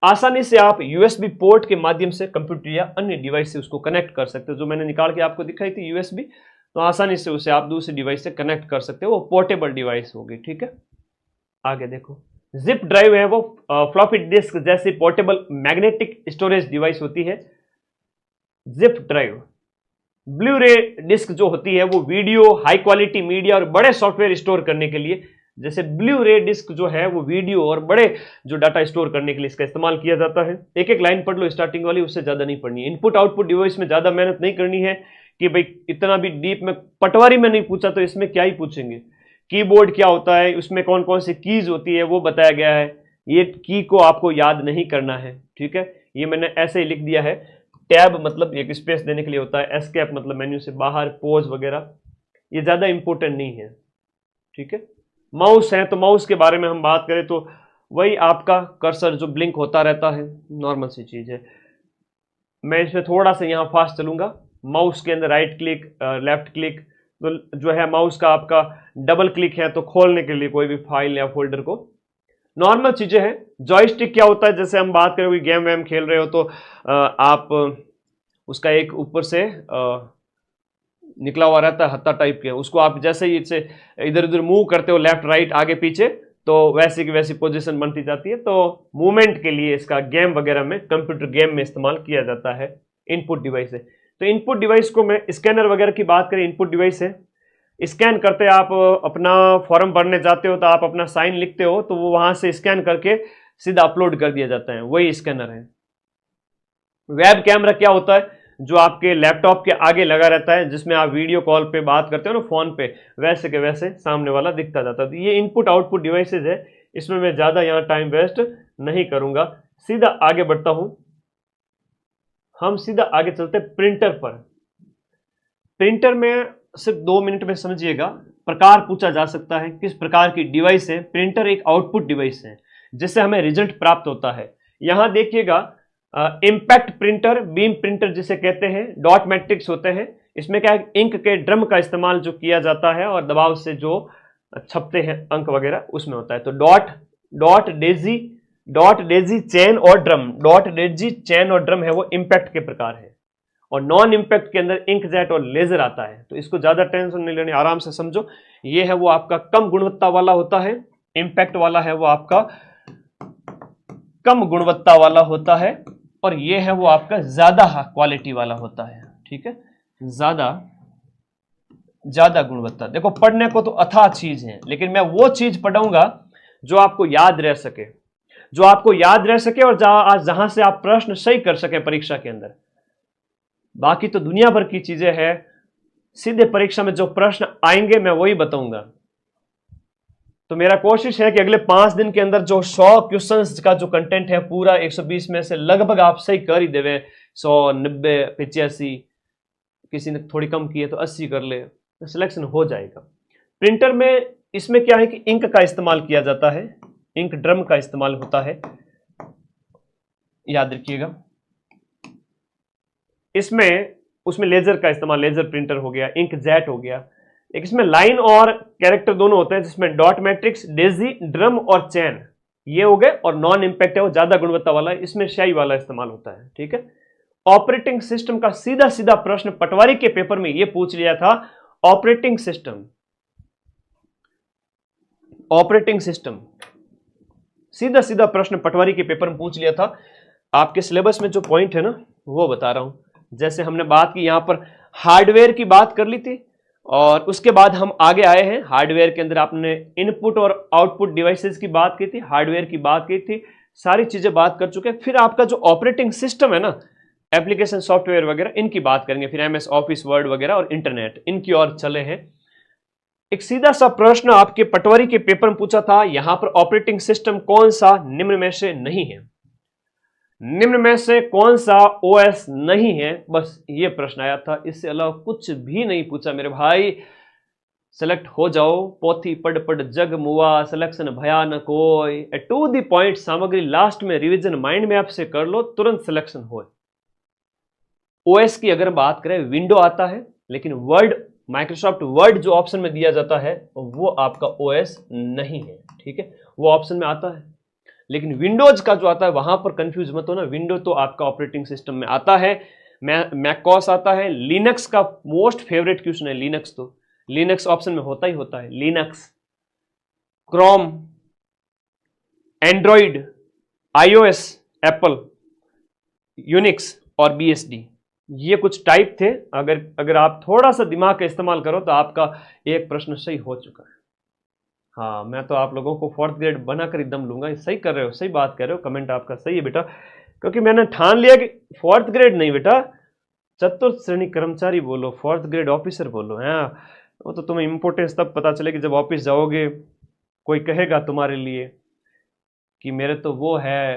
आसानी से आप यूएसबी पोर्ट के माध्यम से कंप्यूटर या अन्य डिवाइस से उसको कनेक्ट कर सकते हो। जो मैंने निकाल के आपको दिखाई थी यूएसबी, तो आसानी से उसे आप दूसरी डिवाइस से कनेक्ट कर सकते हो, वो पोर्टेबल डिवाइस होगी। ठीक है, आगे देखो, जिप ड्राइव है वो फ्लॉपी डिस्क जैसी पोर्टेबल मैग्नेटिक स्टोरेज डिवाइस होती है। जिप ड्राइव, ब्लू रे डिस्क जो होती है वो वीडियो, हाई क्वालिटी मीडिया और बड़े सॉफ्टवेयर स्टोर करने के लिए, जैसे ब्लू रे डिस्क जो है वो वीडियो और बड़े जो डाटा स्टोर करने के लिए इसका इस्तेमाल किया जाता है। एक एक लाइन पढ़ लो स्टार्टिंग वाली, उससे ज्यादा नहीं पढ़नी है। इनपुट आउटपुट डिवाइस में ज्यादा मेहनत नहीं करनी है कि भाई इतना भी डीप में, पटवारी में नहीं पूछा तो इसमें क्या ही पूछेंगे। कीबोर्ड क्या होता है, उसमें कौन कौन सी कीज होती है वो बताया गया है, ये की को आपको याद नहीं करना है। ठीक है, ये मैंने ऐसे ही लिख दिया है। टैब मतलब एक स्पेस देने के लिए होता है, एस्केप मतलब मेन्यू से बाहर, पोज वगैरह, ये ज्यादा इंपॉर्टेंट नहीं है। ठीक है, माउस है तो माउस के बारे में हम बात करें तो वही आपका कर्सर जो ब्लिंक होता रहता है, नॉर्मल सी चीज है। मैं इसमें थोड़ा सा यहाँ फास्ट चलूंगा। माउस के अंदर राइट क्लिक, लेफ्ट क्लिक, तो जो है माउस का आपका डबल क्लिक है तो खोलने के लिए कोई भी फाइल या फोल्डर को, नॉर्मल चीजें हैं। जॉयस्टिक क्या होता है, जैसे हम बात करें गेम वैम खेल रहे हो तो आप उसका एक ऊपर से निकला हुआ रहता है हत्था टाइप के, उसको आप जैसे ही इसे इधर उधर मूव करते हो, लेफ्ट राइट आगे पीछे, तो वैसी की वैसी पोजीशन बनती जाती है। तो मूवमेंट के लिए इसका गेम वगैरह में, कंप्यूटर गेम में इस्तेमाल किया जाता है। इनपुट डिवाइस है, तो इनपुट डिवाइस को मैं स्कैनर वगैरह की बात करें, इनपुट डिवाइस है। स्कैन करते आप अपना फॉर्म भरने जाते हो तो आप अपना साइन लिखते हो, तो वो वहां से स्कैन करके सीधा अपलोड कर दिया जाता है, वही स्कैनर है। वेब कैमरा क्या होता है, जो आपके लैपटॉप के आगे लगा रहता है, जिसमें आप वीडियो कॉल पे बात करते हो ना फोन पे, वैसे के वैसे सामने वाला दिखता जाता है। तो ये इनपुट आउटपुट डिवाइसेज है, इसमें मैं ज्यादा यहाँ टाइम वेस्ट नहीं करूंगा, सीधा आगे बढ़ता हूं। हम सीधा आगे चलते प्रिंटर पर। प्रिंटर में सिर्फ 2 मिनट में समझिएगा। प्रकार पूछा जा सकता है, किस प्रकार की डिवाइस है। प्रिंटर एक आउटपुट डिवाइस है जिससे हमें रिजल्ट प्राप्त होता है। यहां देखिएगा, इंपैक्ट प्रिंटर, बीम प्रिंटर जिसे कहते हैं, डॉट मैट्रिक्स होते हैं। इसमें क्या है, इंक के ड्रम का इस्तेमाल जो किया जाता है और दबाव से जो छपते हैं अंक वगैरह, उसमें होता है। तो डॉट डेजी चैन और ड्रम, डॉट डेजी चैन और ड्रम है वो इंपैक्ट के प्रकार है। और नॉन इंपैक्ट के अंदर इंकजेट और लेजर आता है। तो इसको ज्यादा टेंशन नहीं लेनी, आराम से समझो। ये है वो आपका कम गुणवत्ता वाला होता है, इंपैक्ट वाला है वो आपका कम गुणवत्ता वाला होता है, और ये है वो आपका ज्यादा क्वालिटी वाला होता है। ठीक है, ज्यादा गुणवत्ता। देखो, पढ़ने को तो अथाह चीज है, लेकिन मैं वो चीज पढ़ाऊंगा जो आपको याद रह सके, और जहां से आप प्रश्न सही कर सके परीक्षा के अंदर। बाकी तो दुनिया भर की चीजें हैं, सीधे परीक्षा में जो प्रश्न आएंगे मैं वही बताऊंगा। तो मेरा कोशिश है कि अगले 5 दिन के अंदर जो 100 क्वेश्चंस का जो कंटेंट है पूरा 120 में से लगभग आप सही कर ही देवे। 100, 90, 85, किसी ने थोड़ी कम की है तो 80 कर ले, तो सिलेक्शन हो जाएगा। प्रिंटर में इसमें क्या है कि इंक का इस्तेमाल किया जाता है, इंक ड्रम का इस्तेमाल होता है, याद रखिएगा। उसमें लेजर का इस्तेमाल, लेजर प्रिंटर हो गया, इंक जेट हो गया। एक इसमें लाइन और कैरेक्टर दोनों होते हैं, जिसमें डॉट मैट्रिक्स, डेजी, ड्रम और चैन ये हो गए। और नॉन इंपैक्ट है वो ज्यादा गुणवत्ता वाला है, इसमें स्याही वाला इस्तेमाल होता है। ठीक है, ऑपरेटिंग सिस्टम का सीधा सीधा प्रश्न पटवारी के पेपर में यह पूछ लिया था। ऑपरेटिंग सिस्टम सीधा सीधा प्रश्न पटवारी के पेपर में पूछ लिया था। आपके सिलेबस में जो पॉइंट है ना वो बता रहा हूं। जैसे हमने बात की यहां पर हार्डवेयर की बात कर ली थी और उसके बाद हम आगे आए हैं। हार्डवेयर के अंदर आपने इनपुट और आउटपुट डिवाइसेस की बात की थी, हार्डवेयर की बात की थी, सारी चीजें बात कर चुके हैं। फिर आपका जो ऑपरेटिंग सिस्टम है ना, एप्लीकेशन सॉफ्टवेयर वगैरह, इनकी बात करेंगे। फिर एमएस ऑफिस वर्ड वगैरह और इंटरनेट, इनकी ओर चले हैं। एक सीधा सा प्रश्न आपके पटवारी के पेपर में पूछा था, यहां पर ऑपरेटिंग सिस्टम कौन सा निम्न में से नहीं है, निम्न में से कौन सा ओएस नहीं है, बस ये प्रश्न आया था। इससे अलावा कुछ भी नहीं पूछा मेरे भाई। सेलेक्ट हो जाओ, पोथी पढ़ पढ़ जग मुआ, सिलेक्शन भया न कोई, टू द पॉइंट सामग्री लास्ट में रिवीजन माइंड मैप से कर लो, तुरंत सिलेक्शन हो। ओएस की अगर बात करें, विंडो आता है, लेकिन वर्ड, माइक्रोसॉफ्ट वर्ड जो ऑप्शन में दिया जाता है वो आपका ओएस नहीं है, ठीक है। वो ऑप्शन में आता है, लेकिन विंडोज का जो आता है वहां पर कंफ्यूज मत हो ना। विंडो तो आपका ऑपरेटिंग सिस्टम में आता है, मैकओएस आता है, लिनक्स का मोस्ट फेवरेट क्वेश्चन है। लिनक्स तो लिनक्स ऑप्शन में होता ही होता है। Linux, Chrome, Android, iOS, Apple, Unix और बीएसडी, ये कुछ टाइप थे। अगर आप थोड़ा सा दिमाग का इस्तेमाल करो तो आपका एक प्रश्न सही हो चुका है। हाँ, मैं तो आप लोगों को 4th ग्रेड बनाकर एकदम लूंगा। सही कर रहे हो, सही बात कर रहे हो, कमेंट आपका सही है बेटा, क्योंकि मैंने ठान लिया कि 4th ग्रेड नहीं बेटा, चतुर्थ श्रेणी कर्मचारी बोलो, 4th ग्रेड ऑफिसर बोलो। हाँ, वो तो तुम्हें इंपॉर्टेंस तब पता चलेगी जब ऑफिस जाओगे, कोई कहेगा तुम्हारे लिए कि मेरे तो वो है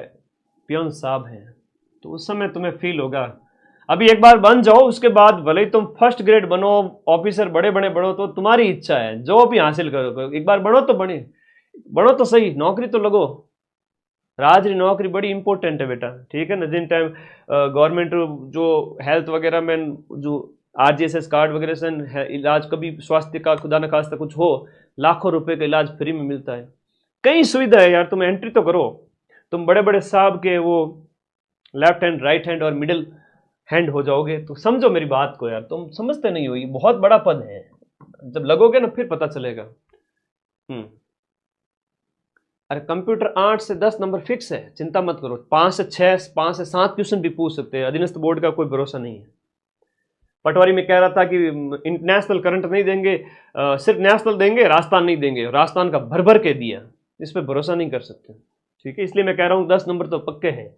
पियोन साहब हैं, तो उस समय तुम्हें फील होगा। अभी एक बार बन जाओ, उसके बाद भले ही तुम 1st ग्रेड बनो, ऑफिसर बड़े बड़े बढ़ो, तो तुम्हारी इच्छा है, जो भी हासिल करो। एक बार बढ़ो तो बढ़ो तो सही, नौकरी तो लगो। राजरी नौकरी बड़ी इंपॉर्टेंट है बेटा, ठीक है ना। जिन टाइम गवर्नमेंट जो हेल्थ वगैरह में जो आरजीएसएस कार्ड वगैरह से इलाज, कभी स्वास्थ्य का खुदा न खास्ता कुछ हो, लाखों रुपए का इलाज फ्री में मिलता है। कई सुविधा है यार, तुम एंट्री तो करो। तुम बड़े बड़े साहब के वो लेफ्ट हैंड, राइट हैंड और मिडिल हैंड हो जाओगे, तो समझो मेरी बात को यार, तुम समझते नहीं हो, ये बहुत बड़ा पद है। जब लगोगे ना फिर पता चलेगा। अरे कंप्यूटर 8 से 10 नंबर फिक्स है, चिंता मत करो। 5 से 6, 5 से 7 क्वेश्चन भी पूछ सकते हैं। अधीनस्थ बोर्ड का कोई भरोसा नहीं है। पटवारी में कह रहा था कि इंटरनेशनल करंट नहीं देंगे, सिर्फ नेशनल देंगे, राजस्थान नहीं देंगे। राजस्थान का भर भर के दिया, इस पर भरोसा नहीं कर सकते, ठीक है। इसलिए मैं कह रहा हूं 10 नंबर तो पक्के हैं।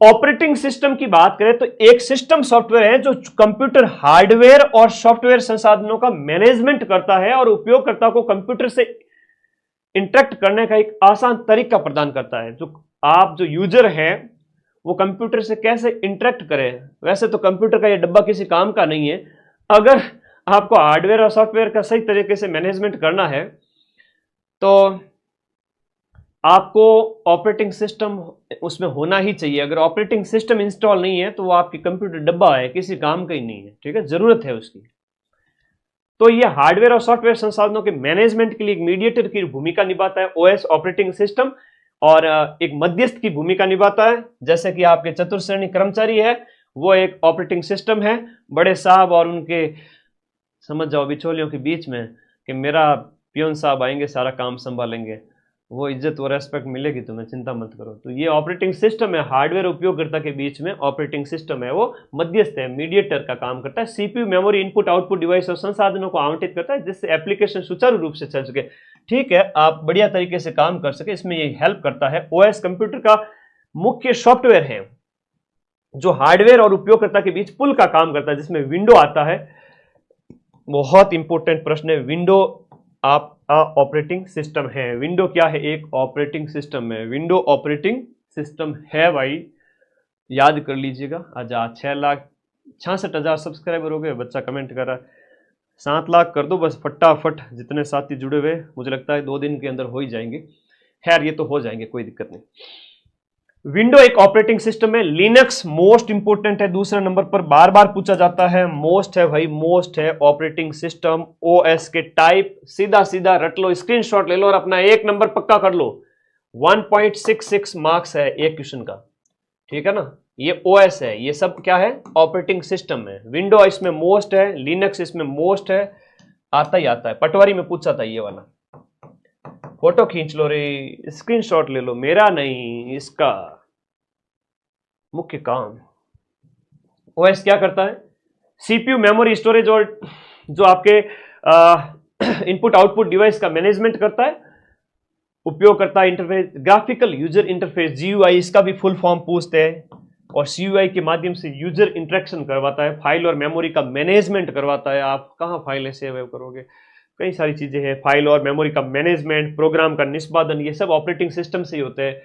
ऑपरेटिंग सिस्टम की बात करें तो एक सिस्टम सॉफ्टवेयर है जो कंप्यूटर हार्डवेयर और सॉफ्टवेयर संसाधनों का मैनेजमेंट करता है और उपयोगकर्ता को कंप्यूटर से इंटरेक्ट करने का एक आसान तरीका प्रदान करता है। जो यूजर है वो कंप्यूटर से कैसे इंटरेक्ट करे। वैसे तो कंप्यूटर का ये डब्बा किसी काम का नहीं है। अगर आपको हार्डवेयर और सॉफ्टवेयर का सही तरीके से मैनेजमेंट करना है तो आपको ऑपरेटिंग सिस्टम उसमें होना ही चाहिए। अगर ऑपरेटिंग सिस्टम इंस्टॉल नहीं है तो वो आपकी कंप्यूटर डब्बा है, किसी काम का ही नहीं है, ठीक है। जरूरत है उसकी। तो ये हार्डवेयर और सॉफ्टवेयर संसाधनों के मैनेजमेंट के लिए एक मीडिएटर की भूमिका निभाता है ओएस ऑपरेटिंग सिस्टम, और एक मध्यस्थ की भूमिका निभाता है। जैसे कि आपके चतुर्थ श्रेणी कर्मचारी है, वो एक ऑपरेटिंग सिस्टम है। बड़े साहब और उनके, समझ जाओ, बिचौलियों के बीच में कि मेरा पियोन साहब आएंगे, सारा काम संभालेंगे, वो इज्जत और रेस्पेक्ट मिलेगी तुम्हें, चिंता मत करो। तो ये ऑपरेटिंग सिस्टम है, हार्डवेयर उपयोगकर्ता के बीच में ऑपरेटिंग सिस्टम है, वो मध्यस्थ है, मीडिएटर का काम करता है। CPU, memory, input output device और संसाधनों को आवंटित करता है जिससे एप्लीकेशन सुचारू रूप से चल सके, ठीक है, आप बढ़िया तरीके से काम कर सके, इसमें ये हेल्प करता है। ओएस कंप्यूटर का मुख्य सॉफ्टवेयर है जो हार्डवेयर और उपयोगकर्ता के बीच पुल का काम करता है, जिसमें विंडो आता है। बहुत इंपॉर्टेंट प्रश्न है, विंडो आपका ऑपरेटिंग सिस्टम है। विंडो क्या है? एक ऑपरेटिंग सिस्टम है। विंडो ऑपरेटिंग सिस्टम है भाई, याद कर लीजिएगा। आज 6,66,000 सब्सक्राइबर हो गए। बच्चा कमेंट कर रहा है 7 लाख कर दो बस फटाफट। जितने साथी जुड़े हुए, मुझे लगता है 2 दिन के अंदर हो ही जाएंगे। खैर ये तो हो जाएंगे, कोई दिक्कत नहीं। विंडो एक ऑपरेटिंग सिस्टम है। लिनक्स मोस्ट इंपोर्टेंट है, दूसरे नंबर पर बार बार पूछा जाता है। मोस्ट है भाई, मोस्ट है ऑपरेटिंग सिस्टम। ओएस के टाइप सीधा सीधा रट लो, स्क्रीनशॉट ले लो और अपना 1 नंबर पक्का कर लो। 1.66 मार्क्स है एक क्वेश्चन का, ठीक है ना। ये ओएस है, ये सब क्या है, ऑपरेटिंग सिस्टम है। विंडो इसमें मोस्ट है, लिनक्स इसमें मोस्ट है, आता ही आता है। पटवारी में पूछा था ये वाला, फोटो खींच लो रे, स्क्रीनशॉट ले लो, मेरा नहीं इसका। मुख्य काम ओएस क्या करता है, सीपीयू, मेमोरी, स्टोरेज और जो आपके इनपुट आउटपुट डिवाइस का मैनेजमेंट करता है। उपयोगकर्ता interface, graphical user interface, GUI, इसका भी फुल फॉर्म पूछते हैं। और सीयूआई के माध्यम से यूजर इंटरेक्शन करवाता है, फाइल और मेमोरी का मैनेजमेंट करवाता है। आप कहाँ फाइलें सेव करोगे, कई सारी चीजें हैं, फाइल और मेमोरी का मैनेजमेंट, प्रोग्राम का निष्पादन, ये सब ऑपरेटिंग सिस्टम से ही होते हैं।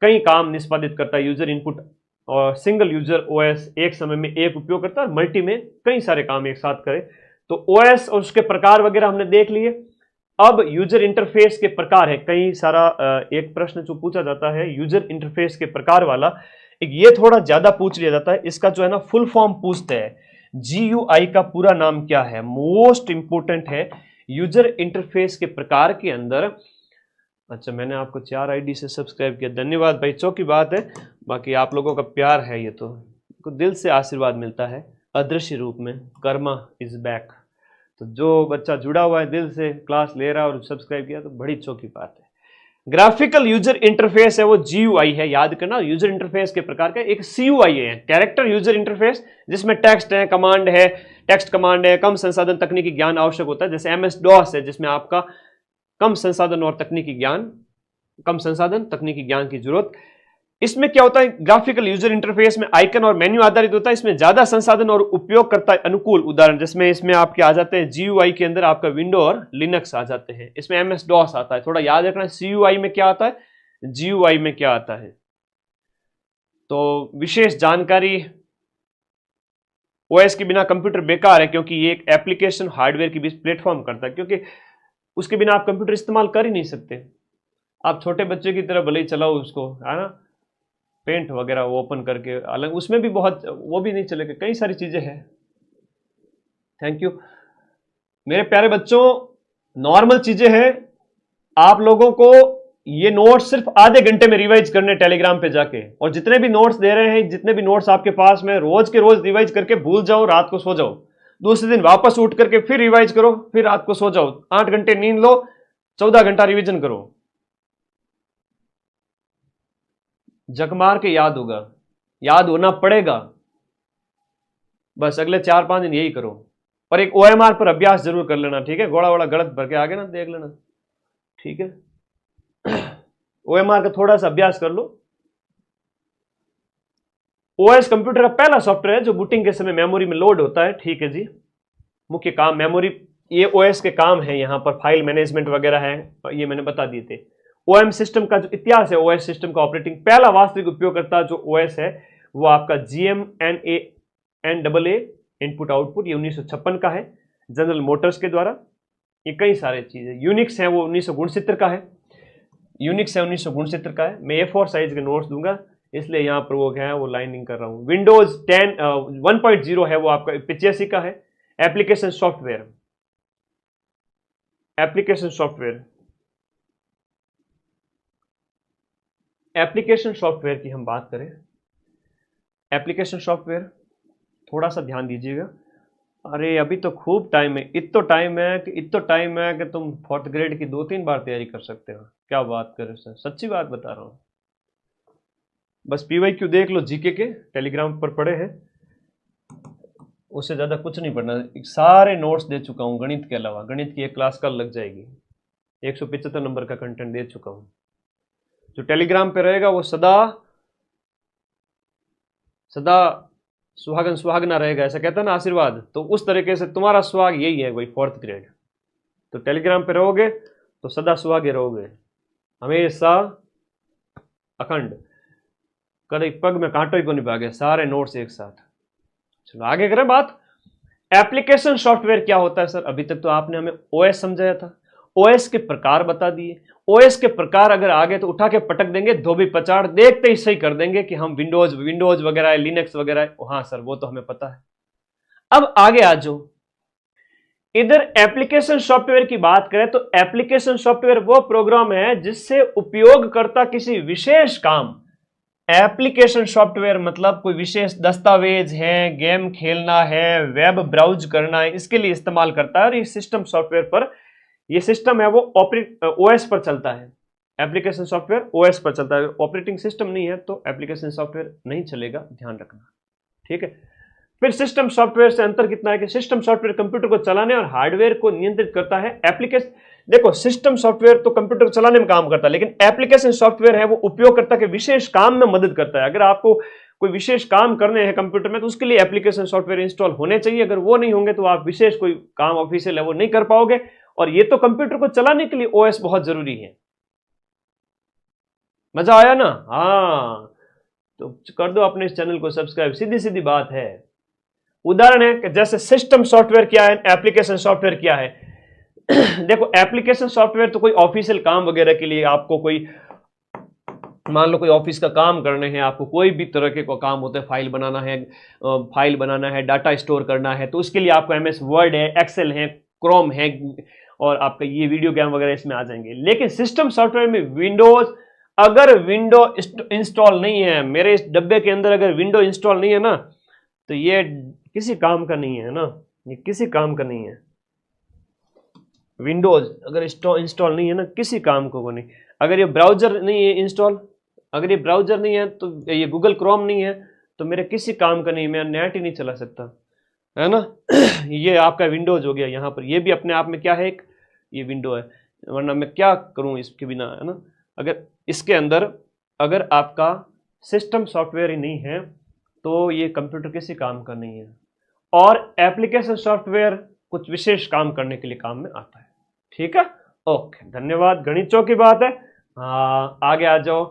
कई काम निष्पादित करता है यूजर इनपुट, और सिंगल यूजर ओएस एक समय में एक उपयोग करता है, मल्टी में कई सारे काम एक साथ करे। तो ओएस और उसके प्रकार वगैरह हमने देख लिए। अब यूजर इंटरफेस के प्रकार है, कई सारा एक प्रश्न जो पूछा जाता है यूजर इंटरफेस के प्रकार वाला, एक ये थोड़ा ज्यादा पूछ लिया जाता है। इसका जो है ना फुल फॉर्म पूछते हैं, जीयूआई का पूरा नाम क्या है, मोस्ट इंपोर्टेंट है यूजर इंटरफेस के प्रकार के अंदर। अच्छा, मैंने आपको 4 आईडी से सब्सक्राइब किया, धन्यवाद भाई, चौकी बात है। बाकी आप लोगों का प्यार है, ये तो दिल से आशीर्वाद मिलता है अदृश्य रूप में। Karma is back. तो जो बच्चा जुड़ा हुआ है दिल से, क्लास ले रहा है और सब्सक्राइब किया, तो बड़ी चौकी बात है। ग्राफिकल यूजर इंटरफेस है वो जीयूआई है, याद करना। यूजर इंटरफेस के प्रकार का एक सीयूआई है, कैरेक्टर यूजर इंटरफेस, जिसमें टेक्स्ट है, कमांड है, टेक्स्ट कमांड है, कम संसाधन तकनीकी ज्ञान आवश्यक होता है। जैसे एमएस डॉस है, जिसमें आपका कम संसाधन और तकनीकी ज्ञान, कम संसाधन तकनीकी ज्ञान की जरूरत। इसमें क्या होता है, ग्राफिकल यूजर इंटरफेस में आइकन और मेन्यू आधारित होता है। इसमें ज्यादा संसाधन और उपयोग करता है अनुकूल, उदाहरण जिसमें इसमें आपके आ जाते हैं जीयूआई के अंदर आपका विंडो और लिनक्स आ जाते हैं। इसमें एमएस डॉस आता है, थोड़ा याद रखना सीयूआई में क्या आता है, जीयूआई में क्या आता है। तो विशेष जानकारी, ओएस के बिना कंप्यूटर बेकार है, क्योंकि ये एक एप्लीकेशन हार्डवेयर के बीच प्लेटफॉर्म करता है, क्योंकि उसके बिना आप कंप्यूटर इस्तेमाल कर ही नहीं सकते। आप छोटे बच्चे की तरह भले ही चलाओ उसको, है ना, पेंट वगैरह ओपन करके, अलग उसमें भी बहुत, वो भी नहीं चलेगा, कई सारी चीजें हैं। थैंक यू मेरे प्यारे बच्चों, नॉर्मल चीजें हैं। आप लोगों को ये नोट्स सिर्फ आधे घंटे में रिवाइज करने टेलीग्राम पे जाके, और जितने भी नोट्स दे रहे हैं, जितने भी नोट्स आपके पास में, रोज के रोज रिवाइज करके भूल जाओ, रात को सो जाओ, दूसरे दिन वापस उठ करके फिर रिवाइज करो, फिर रात को सो जाओ, 8 घंटे नींद लो, 14 घंटा रिवीजन करो, जगमार के याद होगा, याद होना पड़ेगा। बस अगले 4-5 दिन यही करो, और एक ओएमआर पर अभ्यास जरूर कर लेना, ठीक है। घोड़ा वोड़ा गलत भर के आगे ना देख लेना, ठीक है। ओएमआर का थोड़ा सा अभ्यास कर लो। ओएस कंप्यूटर का पहला सॉफ्टवेयर है जो बूटिंग के समय मेमोरी में लोड होता है, ठीक है जी। मुख्य काम मेमोरी, ये ओएस के काम है, यहां पर फाइल मैनेजमेंट वगैरह है, ये मैंने बता दिए थे। ओएम सिस्टम का जो इतिहास है, ओएस सिस्टम का ऑपरेटिंग, पहला वास्तविक उपयोगकर्ता जो ओएस है वो आपका GMNA इनपुट आउटपुट, ये 1956 का है, जनरल मोटर्स के द्वारा। ये कई सारे चीजें, यूनिक्स है वो 1969 का है, यूनिक्स है 1969 का है। मैं A4 साइज के नोट्स दूंगा, इसलिए यहां पर वो है वो लाइनिंग कर रहा हूं। विंडोज 10 1.0 है वो आपका 85 का है। Application software, application software, application software की हम बात करें, एप्लीकेशन सॉफ्टवेयर थोड़ा सा ध्यान दीजिएगा। अरे अभी तो खूब टाइम है, इतना टाइम है कि तुम 4th ग्रेड की 2-3 बार तैयारी कर सकते हो। क्या बात कर रहे हो सर, सच्ची बात बता रहा हूं। बस PYQ देख लो, जीके के टेलीग्राम पर पड़े हैं, उससे ज्यादा कुछ नहीं पढ़ना। सारे नोट्स दे चुका हूं गणित के अलावा, गणित की एक क्लास कल लग जाएगी, 175 नंबर का कंटेंट दे चुका हूं। जो टेलीग्राम पे रहेगा वो सदा सदा सुहागन सुहागना रहेगा, ऐसा कहता है ना आशीर्वाद, तो उस तरीके से तुम्हारा सुहाग यही है कोई 4th ग्रेड। तो टेलीग्राम पे रहोगे तो सदा सुहागे रहोगे, हमेशा अखंड, कभी पग में कांटो ही को नहीं भागे, सारे नोट्स एक साथ। चलो आगे करें बात। एप्लीकेशन सॉफ्टवेयर क्या होता है सर, अभी तक तो आपने हमें ओएस समझाया था, ओएस के प्रकार बता दिए। ओएस के प्रकार अगर आगे तो उठा के पटक देंगे, धोबी पचाड़ देखते ही सही कर देंगे कि हम विंडोज वगैरह है, लिनक्स वगैरह है, हाँ सर वो तो हमें पता है। अब आगे आ जाओ, इधर एप्लीकेशन सॉफ्टवेयर की बात करें तो एप्लीकेशन सॉफ्टवेयर वो प्रोग्राम है जिससे उपयोगकर्ता किसी विशेष काम एप्लीकेशन सॉफ्टवेयर मतलब कोई विशेष दस्तावेज है, गेम खेलना है, वेब ब्राउज करना है, इसके लिए इस्तेमाल करता है। और ये सिस्टम सॉफ्टवेयर पर, ये सिस्टम है वो ओएस पर चलता है। एप्लीकेशन सॉफ्टवेयर ओएस पर चलता है, ऑपरेटिंग सिस्टम नहीं है तो एप्लीकेशन सॉफ्टवेयर नहीं चलेगा, ध्यान रखना, ठीक है। फिर सिस्टम सॉफ्टवेयर से अंतर कितना है कि सिस्टम सॉफ्टवेयर कंप्यूटर को चलाने और हार्डवेयर को नियंत्रित करता है। एप्लीकेशन, देखो सिस्टम सॉफ्टवेयर तो कंप्यूटर को चलाने में काम करता है, लेकिन एप्लीकेशन सॉफ्टवेयर है वो उपयोगकर्ता के विशेष काम में मदद करता है। अगर आपको कोई विशेष काम करने हैं कंप्यूटर में तो उसके लिए एप्लीकेशन सॉफ्टवेयर इंस्टॉल होने चाहिए। अगर वो नहीं होंगे तो आप विशेष कोई काम ऑफिशियल है वो नहीं कर पाओगे। और ये तो कंप्यूटर को चलाने के लिए ओएस बहुत जरूरी है। मजा आया ना? हाँ, तो कर दो अपने इस चैनल को सब्सक्राइब, सीधी सीधी बात है। उदाहरण है कि जैसे सिस्टम सॉफ्टवेयर क्या है, एप्लीकेशन सॉफ्टवेयर क्या है। देखो एप्लीकेशन सॉफ्टवेयर तो कोई ऑफिशियल काम वगैरह के लिए, आपको कोई मान लो कोई ऑफिस का काम करने हैं, आपको कोई भी तरह के को काम होता है, फाइल बनाना है, डाटा स्टोर करना है, तो उसके लिए आपको एमएस वर्ड है, एक्सेल है, क्रोम है, और आपका ये वीडियो गेम वगैरह इसमें आ जाएंगे। लेकिन सिस्टम सॉफ्टवेयर में विंडोज, अगर विंडो इंस्टॉल नहीं है, मेरे इस डब्बे के अंदर अगर विंडो इंस्टॉल नहीं है ना, तो ये किसी काम का नहीं है ना, ये किसी काम का नहीं है। विंडोज अगर इंस्टॉल नहीं है ना, किसी काम को नहीं। अगर ये ब्राउजर नहीं है इंस्टॉल, अगर ये ब्राउजर नहीं है तो ये गूगल क्रोम नहीं है तो मेरे किसी काम का नहीं, मैं नेट ही नहीं चला सकता, है ना। ये आपका विंडोज हो गया। यहाँ पर ये भी अपने आप में क्या है, एक ये विंडो है, वरना मैं क्या करूँ इसके बिना, है ना। अगर इसके अंदर अगर आपका सिस्टम सॉफ्टवेयर ही नहीं है तो ये कंप्यूटर किसी काम का नहीं है। और एप्लीकेशन सॉफ्टवेयर कुछ विशेष काम करने के लिए काम में आता है, ठीक है। ओके, धन्यवाद। गणितों की बात है। हाँ, आगे आ जाओ।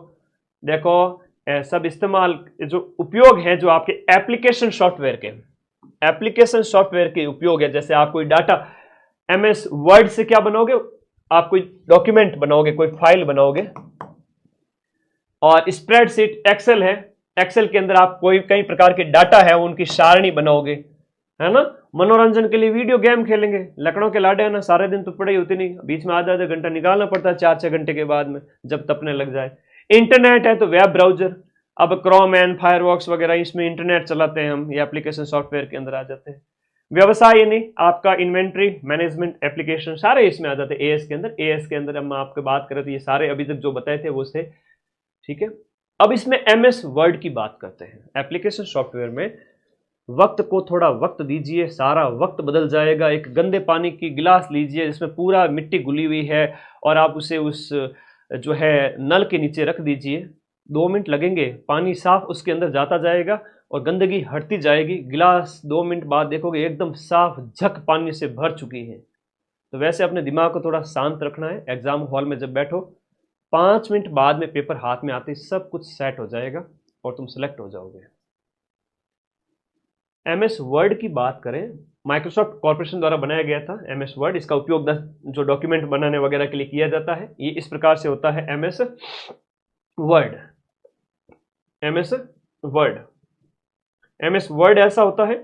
देखो सब इस्तेमाल जो उपयोग है जो आपके एप्लीकेशन सॉफ्टवेयर के, एप्लीकेशन सॉफ्टवेयर के उपयोग है, जैसे आप कोई डाटा एमएस वर्ड से क्या बनाओगे, आप कोई डॉक्यूमेंट बनाओगे, कोई फाइल बनाओगे। और स्प्रेडशीट एक्सेल है, एक्सेल के अंदर आप कोई कई प्रकार के डाटा है उनकी सारणी बनाओगे, है ना। मनोरंजन के लिए वीडियो गेम खेलेंगे, लकड़ों के लाडे है ना, सारे दिन तो पढ़ाई होती नहीं, बीच में आधा आधा घंटा निकालना पड़ता है 4-6 घंटे के बाद में, जब तपने लग जाए। इंटरनेट है तो वेब ब्राउजर, अब क्रोम एंड फायरवॉक्स वगैरह, इसमें इंटरनेट चलाते हैं हम, ये एप्लीकेशन सॉफ्टवेयर के अंदर आ जाते हैं। व्यवसाय यानी आपका इन्वेंट्री मैनेजमेंट एप्लीकेशन, सारे इसमें आ जाते हैं एएस के अंदर। एएस के अंदर हम आपके बात करें तो ये सारे अभी तक जो बताए थे वो थे, ठीक है। अब इसमें एमएस वर्ड की बात करते हैं। एप्लीकेशन सॉफ्टवेयर में वक्त को थोड़ा वक्त दीजिए, सारा वक्त बदल जाएगा। एक गंदे पानी की गिलास लीजिए जिसमें पूरा मिट्टी घुली हुई है और आप उसे उस जो है नल के नीचे रख दीजिए, 2 मिनट लगेंगे, पानी साफ उसके अंदर जाता जाएगा और गंदगी हटती जाएगी। गिलास 2 मिनट बाद देखोगे एकदम साफ झक पानी से भर चुकी है। तो वैसे अपने दिमाग को थोड़ा शांत रखना है। एग्जाम हॉल में जब बैठो 5 मिनट बाद में पेपर हाथ में आते सब कुछ सेट हो जाएगा और तुम सेलेक्ट हो जाओगे। एमएस वर्ड की बात करें, माइक्रोसॉफ्ट कॉर्पोरेशन द्वारा बनाया गया था एमएस वर्ड। इसका उपयोग जो डॉक्यूमेंट बनाने वगैरह के लिए किया जाता है, ये इस प्रकार से होता है MS word. MS word, MS word ऐसा होता है।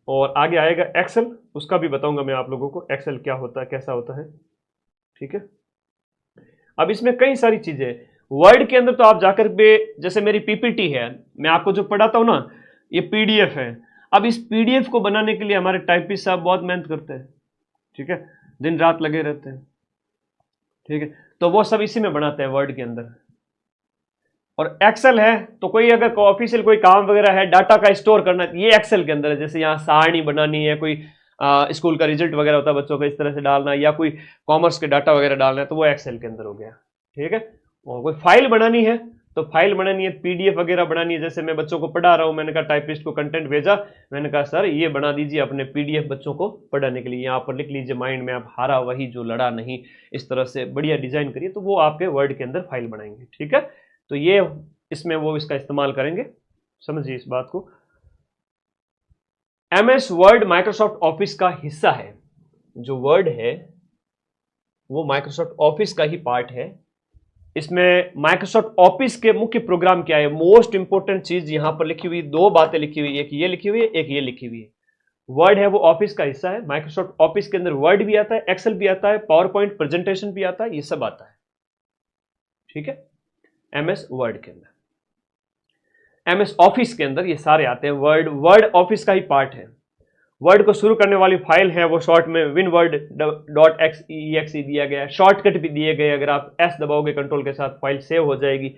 और आगे आएगा एक्सेल, उसका भी बताऊंगा मैं आप लोगों को, एक्सेल क्या होता है, कैसा होता है, ठीक है। अब इसमें कई सारी चीजें वर्ड के अंदर, तो आप जाकर पे, जैसे मेरी पीपीटी है, मैं आपको जो पढ़ाता हूं ना, ये पीडीएफ है। अब इस पीडीएफ को बनाने के लिए हमारे टाइपिस्ट साहब बहुत मेहनत करते हैं, ठीक है, दिन रात लगे रहते हैं, ठीक है। तो वो सब इसी में बनाते हैं वर्ड के अंदर। और एक्सेल है तो कोई अगर ऑफिशियल कोई काम वगैरह है, डाटा का स्टोर करना, ये एक्सेल के अंदर है। जैसे यहाँ सारणी बनानी है, कोई स्कूल का रिजल्ट वगैरह होता है बच्चों का, इस तरह से डालना, या कोई कॉमर्स के डाटा वगैरह डालना है, तो वो एक्सेल के अंदर हो गया, ठीक है। और कोई फाइल बनानी है तो फाइल बनानी है, पीडीएफ वगैरह बनानी है। जैसे मैं बच्चों को पढ़ा रहा हूं, मैंने कहा टाइपिस्ट को कंटेंट भेजा, मैंने कहा सर ये बना दीजिए अपने पीडीएफ बच्चों को पढ़ाने के लिए, यहाँ पर लिख लीजिए माइंड में आप हारा वही जो लड़ा नहीं, इस तरह से बढ़िया डिजाइन करिए, तो वो आपके वर्ड के अंदर फाइल बनाएंगे, ठीक है। तो ये इसमें वो इसका इस्तेमाल करेंगे, समझिए इस बात को। एमएस वर्ड माइक्रोसॉफ्ट ऑफिस का हिस्सा है। जो वर्ड है वो माइक्रोसॉफ्ट ऑफिस का ही पार्ट है। इसमें माइक्रोसॉफ्ट ऑफिस के मुख्य प्रोग्राम क्या है, मोस्ट इंपोर्टेंट चीज यहां पर लिखी हुई, 2 बातें लिखी हुई, एक ये लिखी हुई है, एक ये लिखी हुई है। वर्ड है वो ऑफिस का हिस्सा है। माइक्रोसॉफ्ट ऑफिस के अंदर वर्ड भी आता है, एक्सेल भी आता है, पावर पॉइंट प्रेजेंटेशन भी आता है, ये सब आता है, ठीक है, एमएस वर्ड के अंदर। MS ऑफिस के अंदर ये सारे आते हैं। वर्ड ऑफिस का ही पार्ट है। वर्ड को शुरू करने वाली फाइल है वो शॉर्ट में winword.exe दिया गया है। शॉर्टकट भी दिए गए, अगर आप S दबाओगे कंट्रोल के साथ फाइल सेव हो जाएगी।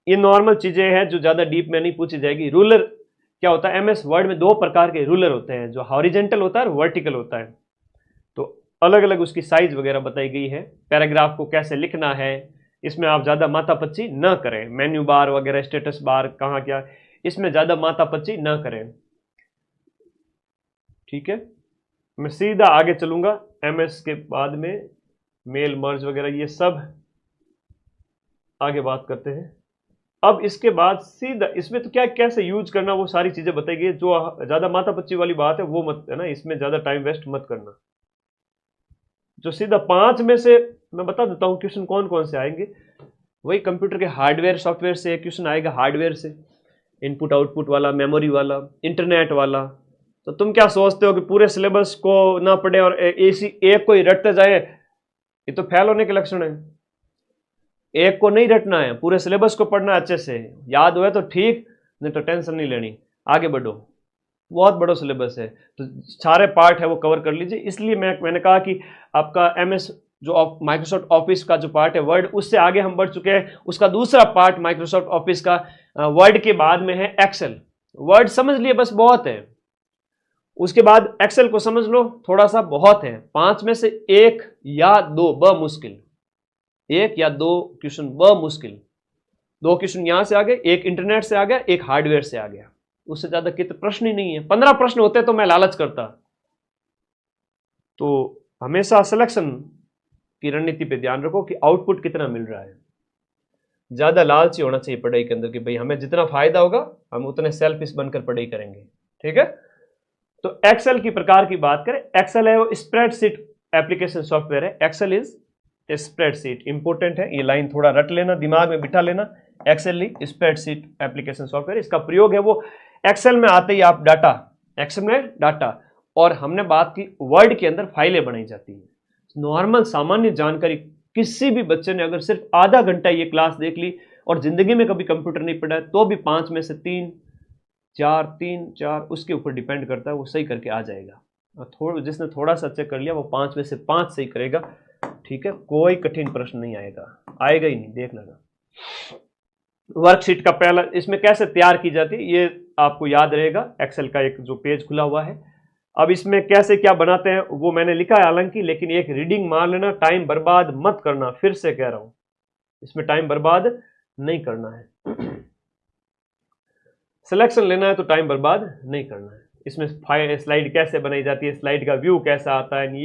ये नॉर्मल चीजें हैं जो ज्यादा डीप में नहीं पूछी जाएगी। रूलर क्या होता है? MS वर्ड में 2 प्रकार के रूलर होते हैं, जो हॉरिजेंटल होता है और वर्टिकल होता है। तो अलग अलग उसकी साइज वगैरह बताई गई है। पैराग्राफ को कैसे लिखना है, इसमें आप ज्यादा माथापच्ची न करें। मेन्यू बार वगैरह, स्टेटस बार कहाँ क्या, इसमें ज्यादा माथापच्ची न करें। ठीक है, मैं सीधा आगे चलूंगा। MS के बाद में मेल मर्ज वगैरह ये सब आगे बात करते हैं। अब इसके बाद सीधा इसमें तो क्या कैसे यूज करना वो सारी चीजें बताई गई। जो ज्यादा माथापच्ची वाली बात है वो मत है ना, इसमें ज्यादा टाइम वेस्ट मत करना। जो सीधा 5 में से मैं बता देता हूं क्वेश्चन कौन कौन से आएंगे। वही कंप्यूटर के हार्डवेयर सॉफ्टवेयर से क्वेश्चन आएगा, हार्डवेयर से, इनपुट आउटपुट वाला, मेमोरी वाला, इंटरनेट वाला। तो तुम क्या सोचते हो कि पूरे सिलेबस को ना पढ़े और एक को ही रटते जाए? ये तो फेल होने के लक्षण है। एक को नहीं रटना है, पूरे सिलेबस को पढ़ना अच्छे से। याद हुआ तो ठीक, नहीं तो टेंशन नहीं लेनी, आगे बढ़ो। बहुत बड़ा सिलेबस है तो सारे पार्ट है वो कवर कर लीजिए। इसलिए मैंने कहा कि आपका MS जो माइक्रोसॉफ्ट ऑफिस का जो पार्ट है वर्ड, उससे आगे हम बढ़ चुके हैं। उसका दूसरा पार्ट माइक्रोसॉफ्ट ऑफिस का वर्ड के बाद में है एक्सेल। वर्ड समझ लिए बस, बहुत है। उसके बाद एक्सेल को समझ लो, थोड़ा सा बहुत है। 5 में से 1 या 2 मुश्किल, 1 या 2 क्वेश्चन मुश्किल। 2 क्वेश्चन यहां से आ गए, 1 इंटरनेट से आ गया, 1 हार्डवेयर से आ गया। उससे ज्यादा कितने प्रश्न ही नहीं है। 15 प्रश्न होते तो मैं लालच करता। तो हमेशा सिलेक्शन की रणनीति पे ध्यान रखो कि आउटपुट कितना मिल रहा है। ज्यादा लालची होना चाहिए पढ़ाई के अंदर कि भाई हमें जितना फायदा होगा हम उतने सेल्फिश बनकर पढ़ाई करेंगे। ठीक है, तो एक्सेल की प्रकार की बात करें, एक्सेल है वो स्प्रेडशीट एप्लीकेशन सॉफ्टवेयर है। Excel is a spreadsheet, important है ये लाइन, थोड़ा रट लेना, दिमाग में बिठा लेना। एक्सेल स्प्रेडशीट एप्लीकेशन सॉफ्टवेयर, इसका प्रयोग है वो एक्सेल में आते ही आप डाटा, एक्सेल में डाटा, और हमने बात की वर्ड के अंदर फाइलें बनाई जाती हैं। नॉर्मल सामान्य जानकारी किसी भी बच्चे ने अगर सिर्फ आधा घंटा ये क्लास देख ली और जिंदगी में कभी कंप्यूटर नहीं पढ़ा है तो भी 5 में से 3, 4 उसके ऊपर डिपेंड करता है, वो सही करके आ जाएगा। और जिसने थोड़ा सा चेक कर लिया वो 5 में से 5 सही करेगा। ठीक है, कोई कठिन प्रश्न नहीं आएगा, आएगा ही नहीं, देख लेना। वर्कशीट का पहला, इसमें कैसे तैयार की जाती है ये आपको याद रहेगा। एक्सेल का एक जो पेज खुला हुआ है, अब इसमें कैसे क्या बनाते हैं वो मैंने लिखा है हालांकि, लेकिन एक रीडिंग मार लेना, टाइम बर्बाद मत करना। फिर से कह रहा हूं, इसमें टाइम बर्बाद नहीं करना है। सिलेक्शन लेना है तो टाइम बर्बाद नहीं करना है। इसमें स्लाइड कैसे बनाई जाती है, स्लाइड का व्यू कैसा आता है,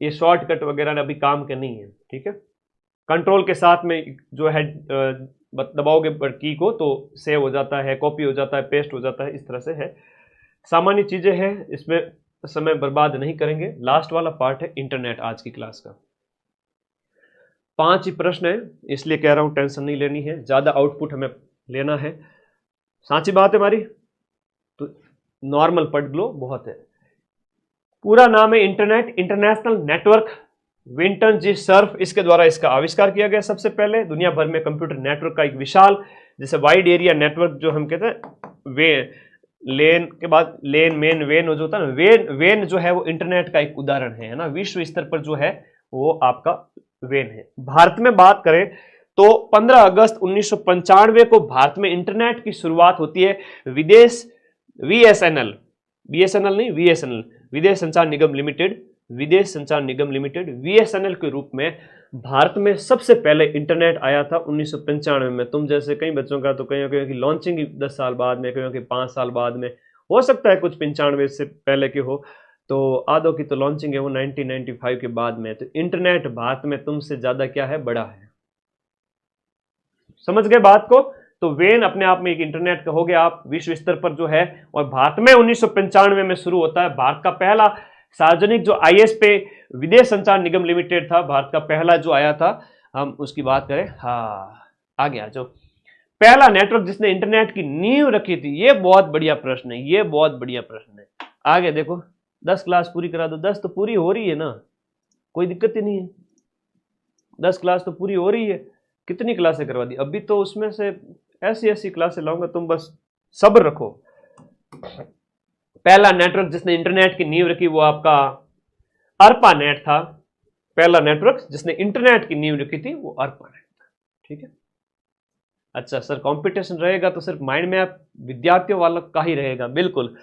ये शॉर्टकट वगैरह अभी काम के नहीं है। ठीक है, कंट्रोल के साथ में जो है दबाओगे की को तो सेव हो जाता है, कॉपी हो जाता है, पेस्ट हो जाता है, इस तरह से है। सामान्य चीजें हैं, इसमें समय बर्बाद नहीं करेंगे। लास्ट वाला पार्ट है इंटरनेट आज की क्लास का। 5 ही प्रश्न है, इसलिए कह रहा हूं टेंशन नहीं लेनी है, ज्यादा आउटपुट हमें लेना है। साची बात है हमारी, तो नॉर्मल पढ़ लो, बहुत है। पूरा नाम है इंटरनेट, इंटरनेशनल नेटवर्क विंटन जी सर्फ, इसके द्वारा इसका आविष्कार किया गया सबसे पहले। दुनिया भर में कंप्यूटर नेटवर्क का एक विशाल, जैसे वाइड एरिया नेटवर्क जो हम कहते हैं, वे लेन के बाद लेन, मेन, वेन जो होता है ना, वेन जो है वो इंटरनेट का एक उदाहरण है ना, विश्व स्तर पर जो है वो आपका वेन है। भारत में बात करें तो 15 अगस्त 1995 को भारत में इंटरनेट की शुरुआत होती है। VSNL नहीं, VSNL, विदेश संचार निगम लिमिटेड, विदेश संचार निगम लिमिटेड, VSNL के रूप में भारत में सबसे पहले इंटरनेट आया था 1995 में। तुम जैसे कई बच्चों का तो कहीं की लॉन्चिंग 10 साल बाद में, कहीं की 5 साल बाद में, हो सकता है कुछ 95 से पहले की हो, तो आधो की तो लॉन्चिंग है वो 1995 के बाद में। तो इंटरनेट भारत में तुमसे ज्यादा क्या है, बड़ा है। समझ गए बात को? तो वेन अपने आप में एक इंटरनेट का हो गया आप विश्व स्तर पर जो है, और भारत में 1995 में शुरू होता है। भारत का पहला सार्वजनिक जो ISP विदेश संचार निगम लिमिटेड था, भारत का पहला जो आया था, हम उसकी बात करें। हाँ, आ गया जो पहला नेटवर्क जिसने इंटरनेट की नींव रखी थी। ये बहुत बढ़िया प्रश्न है, ये बहुत बढ़िया प्रश्न है। आगे देखो, 10 क्लास पूरी करा दो। 10 तो पूरी हो रही है ना, कोई दिक्कत ही नहीं है। 10 क्लास तो पूरी हो रही है। कितनी क्लासें करवा दी अभी तो, उसमें से ऐसी ऐसी क्लासें लाऊंगा, तुम बस सब्र रखो। पहला नेटवर्क जिसने इंटरनेट की नींव रखी वो आपका अर्पा नेट था। पहला नेटवर्क जिसने इंटरनेट की नींव रखी थी वो अर्पा नेट था। ठीक है। अच्छा सर, कंपटीशन रहेगा तो सिर्फ माइंड मैप विद्यार्थियों वालों का ही रहेगा? बिल्कुल,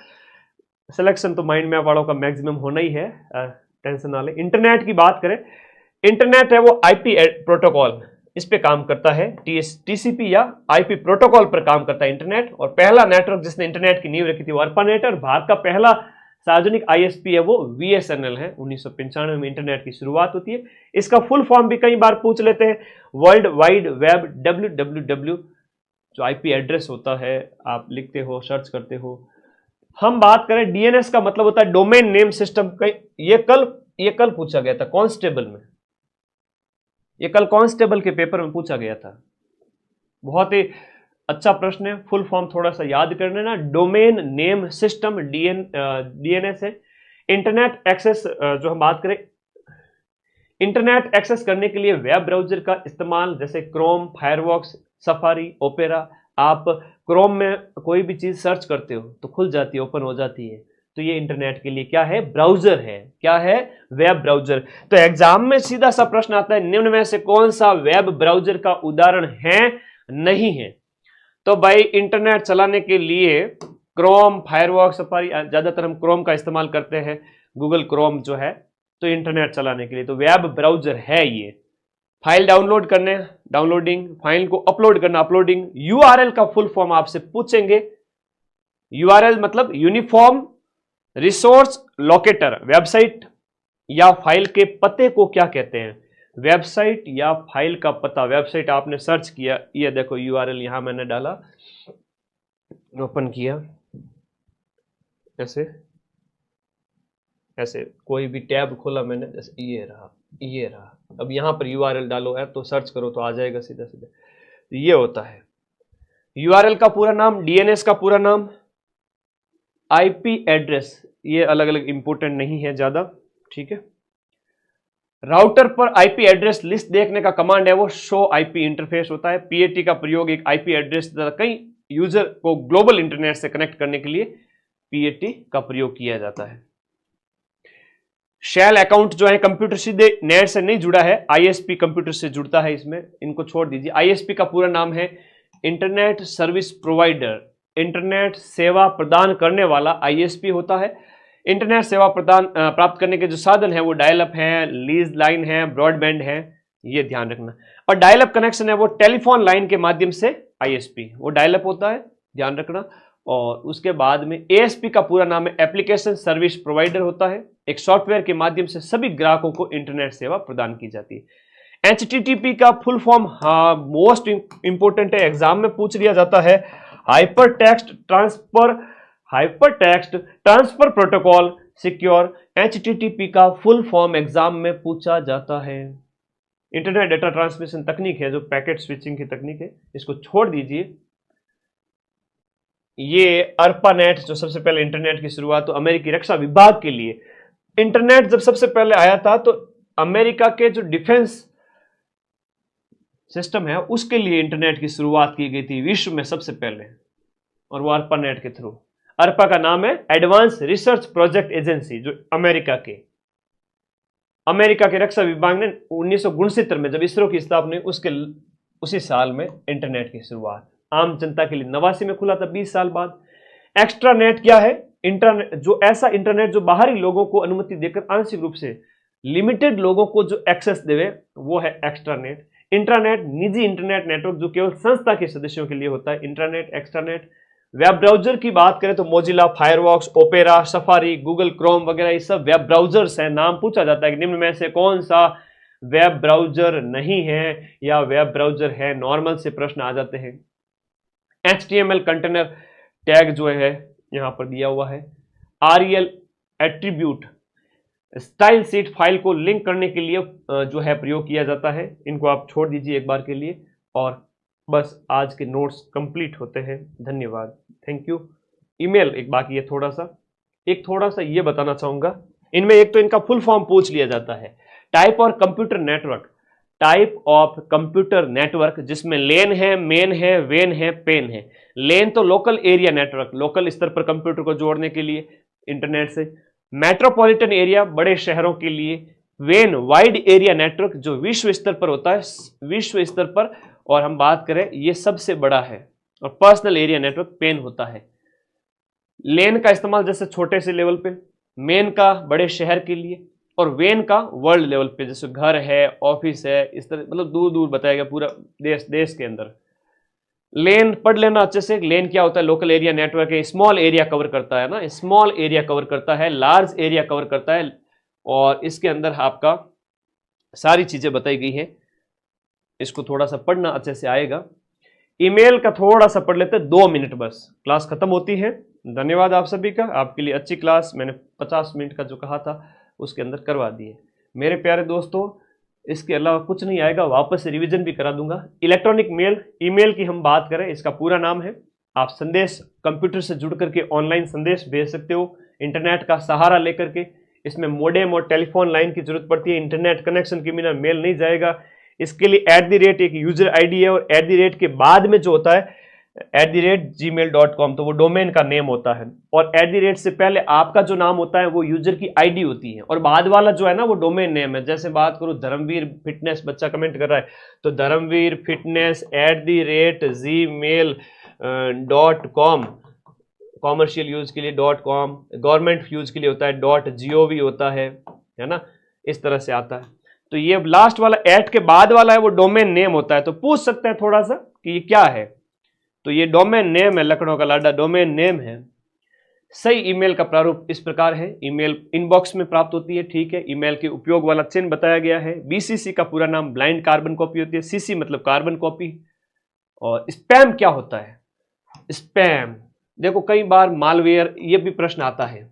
सिलेक्शन तो माइंड मैप वालों का मैक्सिमम होना ही है, टेंशन वाले। इंटरनेट की बात करें, इंटरनेट है वो आईपी प्रोटोकॉल, इस पे काम करता है, टीसीपी या आईपी प्रोटोकॉल पर काम करता है इंटरनेट। और पहला नेटवर्क जिसने इंटरनेट की नींव रखी थी वो अर्पानेट, और भारत का पहला सार्वजनिक आईएसपी है वो बीएसएनएल है। 1995 में इंटरनेट की शुरुआत होती है। इसका फुल फॉर्म भी कई बार पूछ लेते हैं, वर्ल्ड वाइड वेब, WWW जो आईपी एड्रेस होता है, आप लिखते हो, सर्च करते हो। हम बात करें डीएनएस का मतलब होता है डोमेन नेम सिस्टम। ये कल पूछा गया था कांस्टेबल में, ये कल कांस्टेबल के पेपर में पूछा गया था। बहुत ही अच्छा प्रश्न है, फुल फॉर्म थोड़ा सा याद कर लेना। डोमेन नेम सिस्टम डीएनएस है। इंटरनेट एक्सेस, जो हम बात करें, इंटरनेट एक्सेस करने के लिए वेब ब्राउजर का इस्तेमाल, जैसे क्रोम, फायरफॉक्स, सफारी, ओपेरा। आप क्रोम में कोई भी चीज सर्च करते हो तो खुल जाती है, ओपन हो जाती है, तो ये इंटरनेट के लिए क्या है? ब्राउजर है। क्या है? Web browser. तो एग्जाम में सीधा सा प्रश्न आता है, निम्न में से कौन सा वेब ब्राउजर का उदाहरण है, नहीं है? तो भाई इंटरनेट चलाने के लिए क्रोम, फायरफॉक्स, सफारी, ज्यादातर हम क्रोम का इस्तेमाल करते हैं, गूगल क्रोम जो है, तो इंटरनेट चलाने के लिए तो वेब ब्राउजर है ये। फाइल डाउनलोड करने, डाउनलोडिंग, फाइल को अपलोड करना, अपलोडिंग। यूआरएल का फुल फॉर्म आपसे पूछेंगे। यूआरएल मतलब यूनिफॉर्म रिसोर्स लोकेटर। वेबसाइट या फाइल के पते को क्या कहते हैं? वेबसाइट या फाइल का पता। वेबसाइट आपने सर्च किया, ये देखो यूआरएल यहां मैंने डाला, ओपन किया, ऐसे ऐसे कोई भी टैब खोला मैंने, जैसे ये रहा। अब यहां पर यूआरएल डालो है तो सर्च करो तो आ जाएगा सीधा सीधा। ये होता है यूआरएल का पूरा नाम, डीएनएस का पूरा नाम, आईपी एड्रेस, ये अलग अलग इंपोर्टेंट नहीं है ज्यादा। ठीक है। राउटर पर आईपी एड्रेस लिस्ट देखने का कमांड है वो शो आईपी इंटरफेस होता है। पीएटी का प्रयोग एक आईपी एड्रेस कई यूजर को ग्लोबल इंटरनेट से कनेक्ट करने के लिए पीएटी का प्रयोग किया जाता है। शेल अकाउंट जो है, कंप्यूटर सीधे नेट से नहीं जुड़ा है, आईएसपी कंप्यूटर से जुड़ता है, इसमें इनको छोड़ दीजिए। आईएसपी का पूरा नाम है इंटरनेट सर्विस प्रोवाइडर। इंटरनेट सेवा प्रदान करने वाला आईएसपी होता है। इंटरनेट सेवा प्रदान प्राप्त करने के जो साधन है वो डायल अप है, लीज लाइन है, ब्रॉडबैंड है, ये ध्यान रखना। और डायल अप कनेक्शन है वो टेलीफोन लाइन के माध्यम से आईएसपी, वो डायल अप होता है, ध्यान रखना। और उसके बाद में एएसपी का पूरा नाम है एप्लीकेशन सर्विस प्रोवाइडर होता है। एक सॉफ्टवेयर के माध्यम से सभी ग्राहकों को इंटरनेट सेवा प्रदान की जाती है। एचटीटीपी का फुल फॉर्म, हाँ मोस्ट इंपोर्टेंट है, एग्जाम में पूछ लिया जाता है, hyper text transfer protocol secure. HTTP का फुल फॉर्म एग्जाम में पूछा जाता है। इंटरनेट डेटा ट्रांसमिशन तकनीक है जो पैकेट स्विचिंग की तकनीक है, इसको छोड़ दीजिए। ये अर्पानेट जो सबसे पहले इंटरनेट की शुरुआत तो अमेरिकी रक्षा विभाग के लिए, इंटरनेट जब सबसे पहले आया था तो अमेरिका के जो डिफेंस सिस्टम है उसके लिए इंटरनेट की शुरुआत की गई थी विश्व में सबसे पहले, और वो अर्पानेट के थ्रू। अर्पा का नाम है एडवांस रिसर्च प्रोजेक्ट एजेंसी, जो अमेरिका के रक्षा विभाग ने 1969 में जब इसरो की स्थापना हुई उसी साल में इंटरनेट की शुरुआत। आम जनता के लिए 89 में खुला था, 20 साल बाद। एक्स्ट्रानेट क्या है? इंटरनेट, जो ऐसा इंटरनेट जो बाहरी लोगों को अनुमति देकर आंशिक रूप से लिमिटेड लोगों को जो एक्सेस देवे, वो है एक्स्ट्रानेट। इंट्रानेट निजी इंटरनेट नेटवर्क जो केवल संस्था के सदस्यों के लिए होता है, इंट्रानेट, एक्स्ट्रानेट। वेब ब्राउजर की बात करें तो Mozilla, Firefox, opera, safari, Google Chrome वगैरह ये सब वेब ब्राउजर्स हैं। नाम पूछा जाता है कि निम्न में से कौन सा वेब ब्राउजर नहीं है या वेब ब्राउजर है, नॉर्मल से प्रश्न आ जाते हैं। HTML कंटेनर टैग जो है यहां पर दिया हुआ है। REL attribute style seat file को लिंक करने के लिए जो है प्रयोग किया जाता है। इनको आप छोड़ दीजिए एक बार के लिए। और बस आज के नोट्स कंप्लीट होते हैं। धन्यवाद, थैंक यू। ईमेल एक बाकी है, थोड़ा सा ये बताना चाहूंगा। इनमें एक तो इनका फुल फॉर्म पूछ लिया जाता है, टाइप और computer network. Type of computer network जिसमें लेन है, मेन है, वेन है, पेन है। लेन तो लोकल एरिया नेटवर्क, लोकल स्तर पर कंप्यूटर को जोड़ने के लिए इंटरनेट से। मेट्रोपॉलिटन एरिया, बड़े शहरों के लिए। वेन, वाइड एरिया नेटवर्क जो विश्व स्तर पर होता है, विश्व स्तर पर, और हम बात करें ये सबसे बड़ा है। और पर्सनल एरिया नेटवर्क पेन होता है। लेन का इस्तेमाल जैसे छोटे से लेवल पे, मेन का बड़े शहर के लिए, और वेन का वर्ल्ड लेवल पे, जैसे घर है, ऑफिस है, इस तरह, मतलब दूर दूर बताया गया, पूरा देश के अंदर। लेन पढ़ लेना अच्छे से। लेन क्या होता है? लोकल एरिया नेटवर्क है, स्मॉल एरिया कवर करता है ना, स्मॉल एरिया कवर करता है, लार्ज एरिया कवर करता है, और इसके अंदर आपका सारी चीजें बताई गई हैं। इसको थोड़ा सा पढ़ना अच्छे से आएगा। ईमेल का थोड़ा सा पढ़ लेते हैं, 2 मिनट बस, क्लास खत्म होती है। धन्यवाद आप सभी का, आपके लिए अच्छी क्लास मैंने 50 मिनट का जो कहा था उसके अंदर करवा दिए मेरे प्यारे दोस्तों। इसके अलावा कुछ नहीं आएगा, वापस से रिवीजन भी करा दूंगा। इलेक्ट्रॉनिक मेल, ईमेल की हम बात करें, इसका पूरा नाम है, आप संदेश कंप्यूटर से जुड़ करके ऑनलाइन संदेश भेज सकते हो इंटरनेट का सहारा लेकर के। इसमें मोडेम और टेलीफोन लाइन की जरूरत पड़ती है, इंटरनेट कनेक्शन के बिना मेल नहीं जाएगा। इसके लिए @ एक यूजर आईडी है, और @ के बाद में जो होता है @gmail.com, तो वो डोमेन का नेम होता है। और @ से पहले आपका जो नाम होता है वो यूजर की आईडी होती है, और बाद वाला जो है ना वो डोमेन नेम है। जैसे बात करूं धर्मवीर फिटनेस, बच्चा कमेंट कर रहा है, तो Dharmveer fitness @gmail.com, commercial use के लिए .com, गवर्नमेंट यूज के लिए होता है .gov होता है ना, इस तरह से आता है। तो ये लास्ट वाला @ के बाद वाला है वो डोमेन नेम होता है। तो पूछ सकते हैं थोड़ा सा कि ये क्या है, तो ये डोमेन नेम है, लखनऊ का लाडा डोमेन नेम है। सही ईमेल का प्रारूप इस प्रकार है, ईमेल इनबॉक्स में प्राप्त होती है, ठीक है। ईमेल के उपयोग वाला चिन्ह बताया गया है। BCC का पूरा नाम ब्लाइंड कार्बन कॉपी होती है, CC मतलब कार्बन कॉपी। और स्पैम क्या होता है? स्पैम देखो, कई बार मालवेयर, ये भी प्रश्न आता है,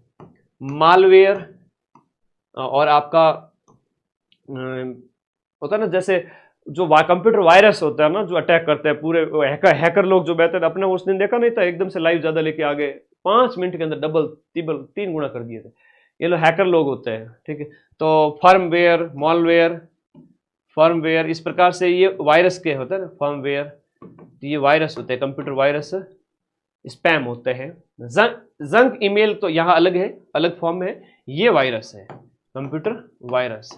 मालवेयर और आपका होता है ना, जैसे जो कंप्यूटर वायरस होता है ना, जो अटैक करते हैं पूरे हैकर लोग जो बैठे थे, अपने उस दिन देखा नहीं था, एकदम से लाइव ज्यादा लेके आ गए, 5 मिनट के अंदर डबल तिबल 3 गुना कर दिए थे। ये लोग हैकर लोग होते हैं, ठीक है। तो फर्मवेयर, मॉलवेयर, फर्मवेयर, इस प्रकार से ये वायरस के होते हैं ना, फर्मवेयर, ये वायरस होते हैं, कंप्यूटर वायरस स्पैम होते हैं। जंक ईमेल तो यहाँ अलग है, अलग फॉर्म में है, ये वायरस है, कंप्यूटर वायरस।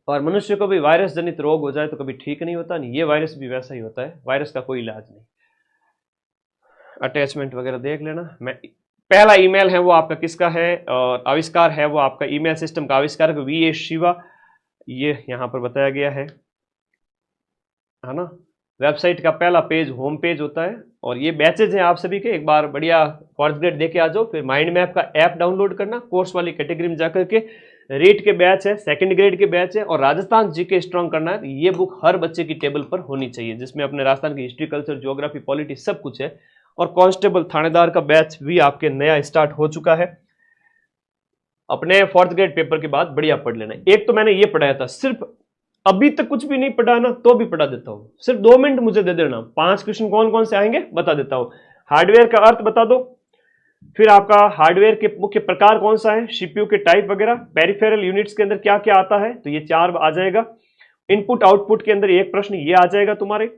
और मनुष्य को भी वायरस जनित रोग हो जाए तो कभी ठीक नहीं होता, नहीं, ये वायरस भी वैसा ही होता है, वायरस का कोई इलाज नहीं। अटैचमेंट वगैरह देख लेना। मैं पहला ईमेल है वो आपका किसका है, और आविष्कार है वो आपका ईमेल सिस्टम का आविष्कारक VA शिवा, ये यहाँ पर बताया गया है ना। वेबसाइट का पहला पेज होम पेज होता है, और ये बैचेज हैं आप सभी के, एक बार बढ़िया फॉर्थ ग्रेड देके आ जाओ, फिर माइंड मैप का ऐप डाउनलोड करना, कोर्स वाली कैटेगरी में जाकर के रीड के बैच है, सेकंड ग्रेड के बैच है, और राजस्थान जीके स्ट्रॉन्ग करना है। ये बुक हर बच्चे की टेबल पर होनी चाहिए, जिसमें अपने राजस्थान की हिस्ट्री, कल्चर, ज्योग्राफी, पॉलिटी सब कुछ है। और कांस्टेबल थानेदार का बैच भी आपके नया स्टार्ट हो चुका है। अपने फोर्थ ग्रेड पेपर के बाद बढ़िया पढ़ लेना। एक तो मैंने ये पढ़ाया था, सिर्फ अभी तक कुछ भी नहीं पढ़ा ना, तो भी पढ़ा देता हूं, सिर्फ 2 मिनट मुझे दे देना, 5 क्वेश्चन कौन कौन से आएंगे बता देता हूं। हार्डवेयर का अर्थ बता दो, फिर आपका हार्डवेयर के मुख्य प्रकार कौन सा है, CPU के टाइप वगैरह, पेरिफेरल यूनिट्स के अंदर क्या क्या आता है, तो ये 4 आ जाएगा। इनपुट आउटपुट के अंदर एक प्रश्न ये आ जाएगा तुम्हारे,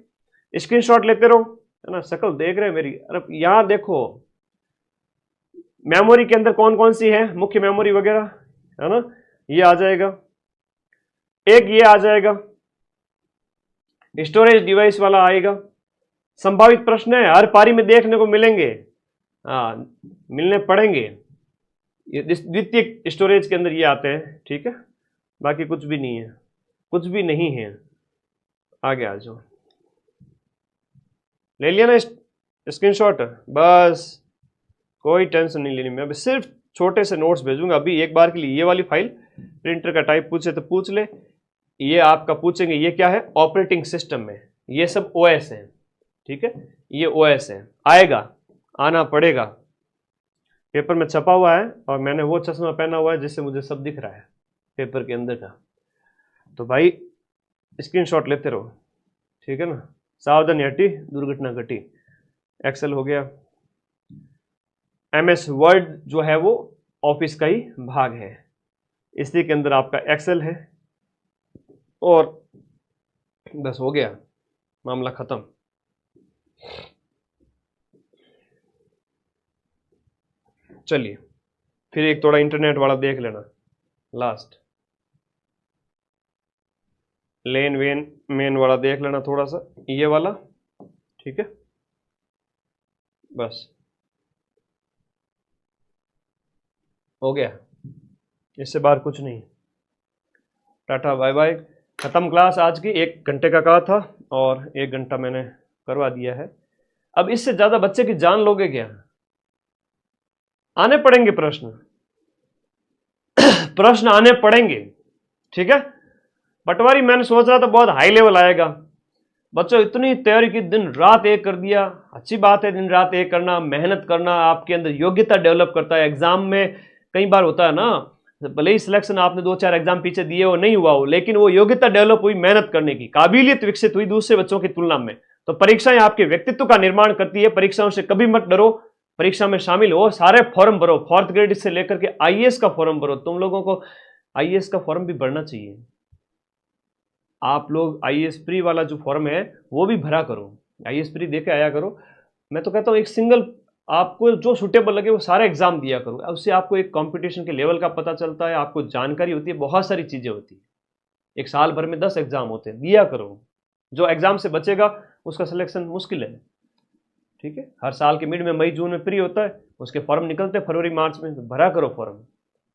स्क्रीनशॉट लेते रहो, है ना। शकल देख रहे हैं मेरी, अरे यहां देखो, मेमोरी के अंदर कौन कौन सी है, मुख्य मेमोरी वगैरह, है ना, ये आ जाएगा। एक ये आ जाएगा, स्टोरेज डिवाइस वाला आएगा। संभावित प्रश्न है, हर पारी में देखने को मिलेंगे, मिलने पड़ेंगे। ये द्वितीय स्टोरेज के अंदर ये आते हैं, ठीक है। बाकी कुछ भी नहीं है, कुछ भी नहीं है। आगे आ जाओ, ले लिया ना स्क्रीनशॉट, बस कोई टेंशन नहीं लेनी। मैं अभी सिर्फ छोटे से नोट्स भेजूंगा अभी एक बार के लिए। ये वाली फाइल प्रिंटर का टाइप पूछे तो पूछ ले, ये आपका पूछेंगे ये क्या है, ऑपरेटिंग सिस्टम में, ये सब OS है, ठीक है, ये OS है, आएगा, आना पड़ेगा। पेपर में छपा हुआ है, और मैंने वो चश्मा पहना हुआ है जिससे मुझे सब दिख रहा है पेपर के अंदर का। तो भाई स्क्रीनशॉट लेते रहो, ठीक है ना। सावधानी हटी दुर्घटना घटी। एक्सेल हो गया, MS वर्ड जो है वो ऑफिस का ही भाग है, इसी के अंदर आपका एक्सेल है। और बस हो गया, मामला खत्म। चलिए फिर एक थोड़ा इंटरनेट वाला देख लेना, लास्ट लेन वेन मेन वाला देख लेना थोड़ा सा, ये वाला, ठीक है। बस हो गया, इससे बाहर कुछ नहीं। टाटा बाय बाय, खत्म क्लास आज की। 1 घंटे का कहा था और 1 घंटा मैंने करवा दिया है। अब इससे ज्यादा बच्चे की जान लोगे क्या? आने पड़ेंगे प्रश्न, प्रश्न आने पड़ेंगे, ठीक है। पटवारी मैंने सोच रहा था बहुत हाई लेवल आएगा, बच्चों इतनी तैयारी की, दिन रात एक कर दिया। अच्छी बात है, दिन रात एक करना, मेहनत करना आपके अंदर योग्यता डेवलप करता है। एग्जाम में कई बार होता है ना, भले ही सिलेक्शन आपने 2-4 एग्जाम पीछे दिए हो, नहीं हुआ हो, लेकिन वो योग्यता डेवलप हुई, मेहनत करने की काबिलियत विकसित हुई दूसरे बच्चों की तुलना में। तो परीक्षाएं आपके व्यक्तित्व का निर्माण करती है, परीक्षाओं से कभी मत डरो, परीक्षा में शामिल हो, सारे फॉर्म भरो, 4th ग्रेड से लेकर के आईएएस का फॉर्म भरो। तुम लोगों को आईएएस का फॉर्म भी भरना चाहिए। आप लोग आईएएस प्री वाला जो फॉर्म है वो भी भरा करो, आईएएस प्री देके आया करो। मैं तो कहता हूँ एक सिंगल आपको जो सुटेबल लगे वो सारे एग्जाम दिया करो, उससे आपको एक कंपटीशन के लेवल का पता चलता है, आपको जानकारी होती है, बहुत सारी चीजें होती है। एक साल भर में 10 एग्जाम होते हैं, दिया करो। जो एग्जाम से बचेगा उसका सिलेक्शन मुश्किल है, ठीक है। हर साल के मिड में मई जून में प्री होता है, उसके फॉर्म निकलते हैं फरवरी मार्च में, तो भरा करो फॉर्म।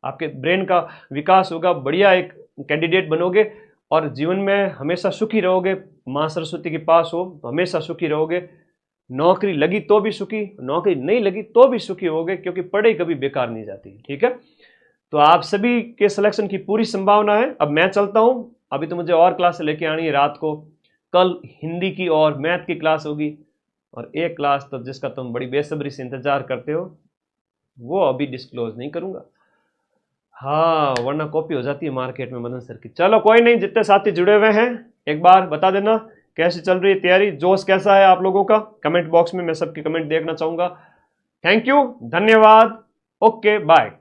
आपके ब्रेन का विकास होगा, बढ़िया एक कैंडिडेट बनोगे और जीवन में हमेशा सुखी रहोगे। माँ सरस्वती के पास हो तो हमेशा सुखी रहोगे। नौकरी लगी तो भी सुखी, नौकरी नहीं लगी तो भी सुखी होगे, क्योंकि पढ़ाई कभी बेकार नहीं जाती, ठीक है। तो आप सभी के सिलेक्शन की पूरी संभावना है। अब मैं चलता हूं, अभी तो मुझे और क्लास लेके आनी है रात को। कल हिंदी की और मैथ की क्लास होगी, और एक क्लास तो जिसका तुम बड़ी बेसब्री से इंतजार करते हो वो अभी डिस्क्लोज नहीं करूंगा, हाँ, वरना कॉपी हो जाती है मार्केट में मदन सर की। चलो कोई नहीं, जितने साथी जुड़े हुए हैं एक बार बता देना कैसी चल रही है तैयारी, जोश कैसा है आप लोगों का, कमेंट बॉक्स में मैं सबके कमेंट देखना चाहूंगा। थैंक यू, धन्यवाद, ओके बाय।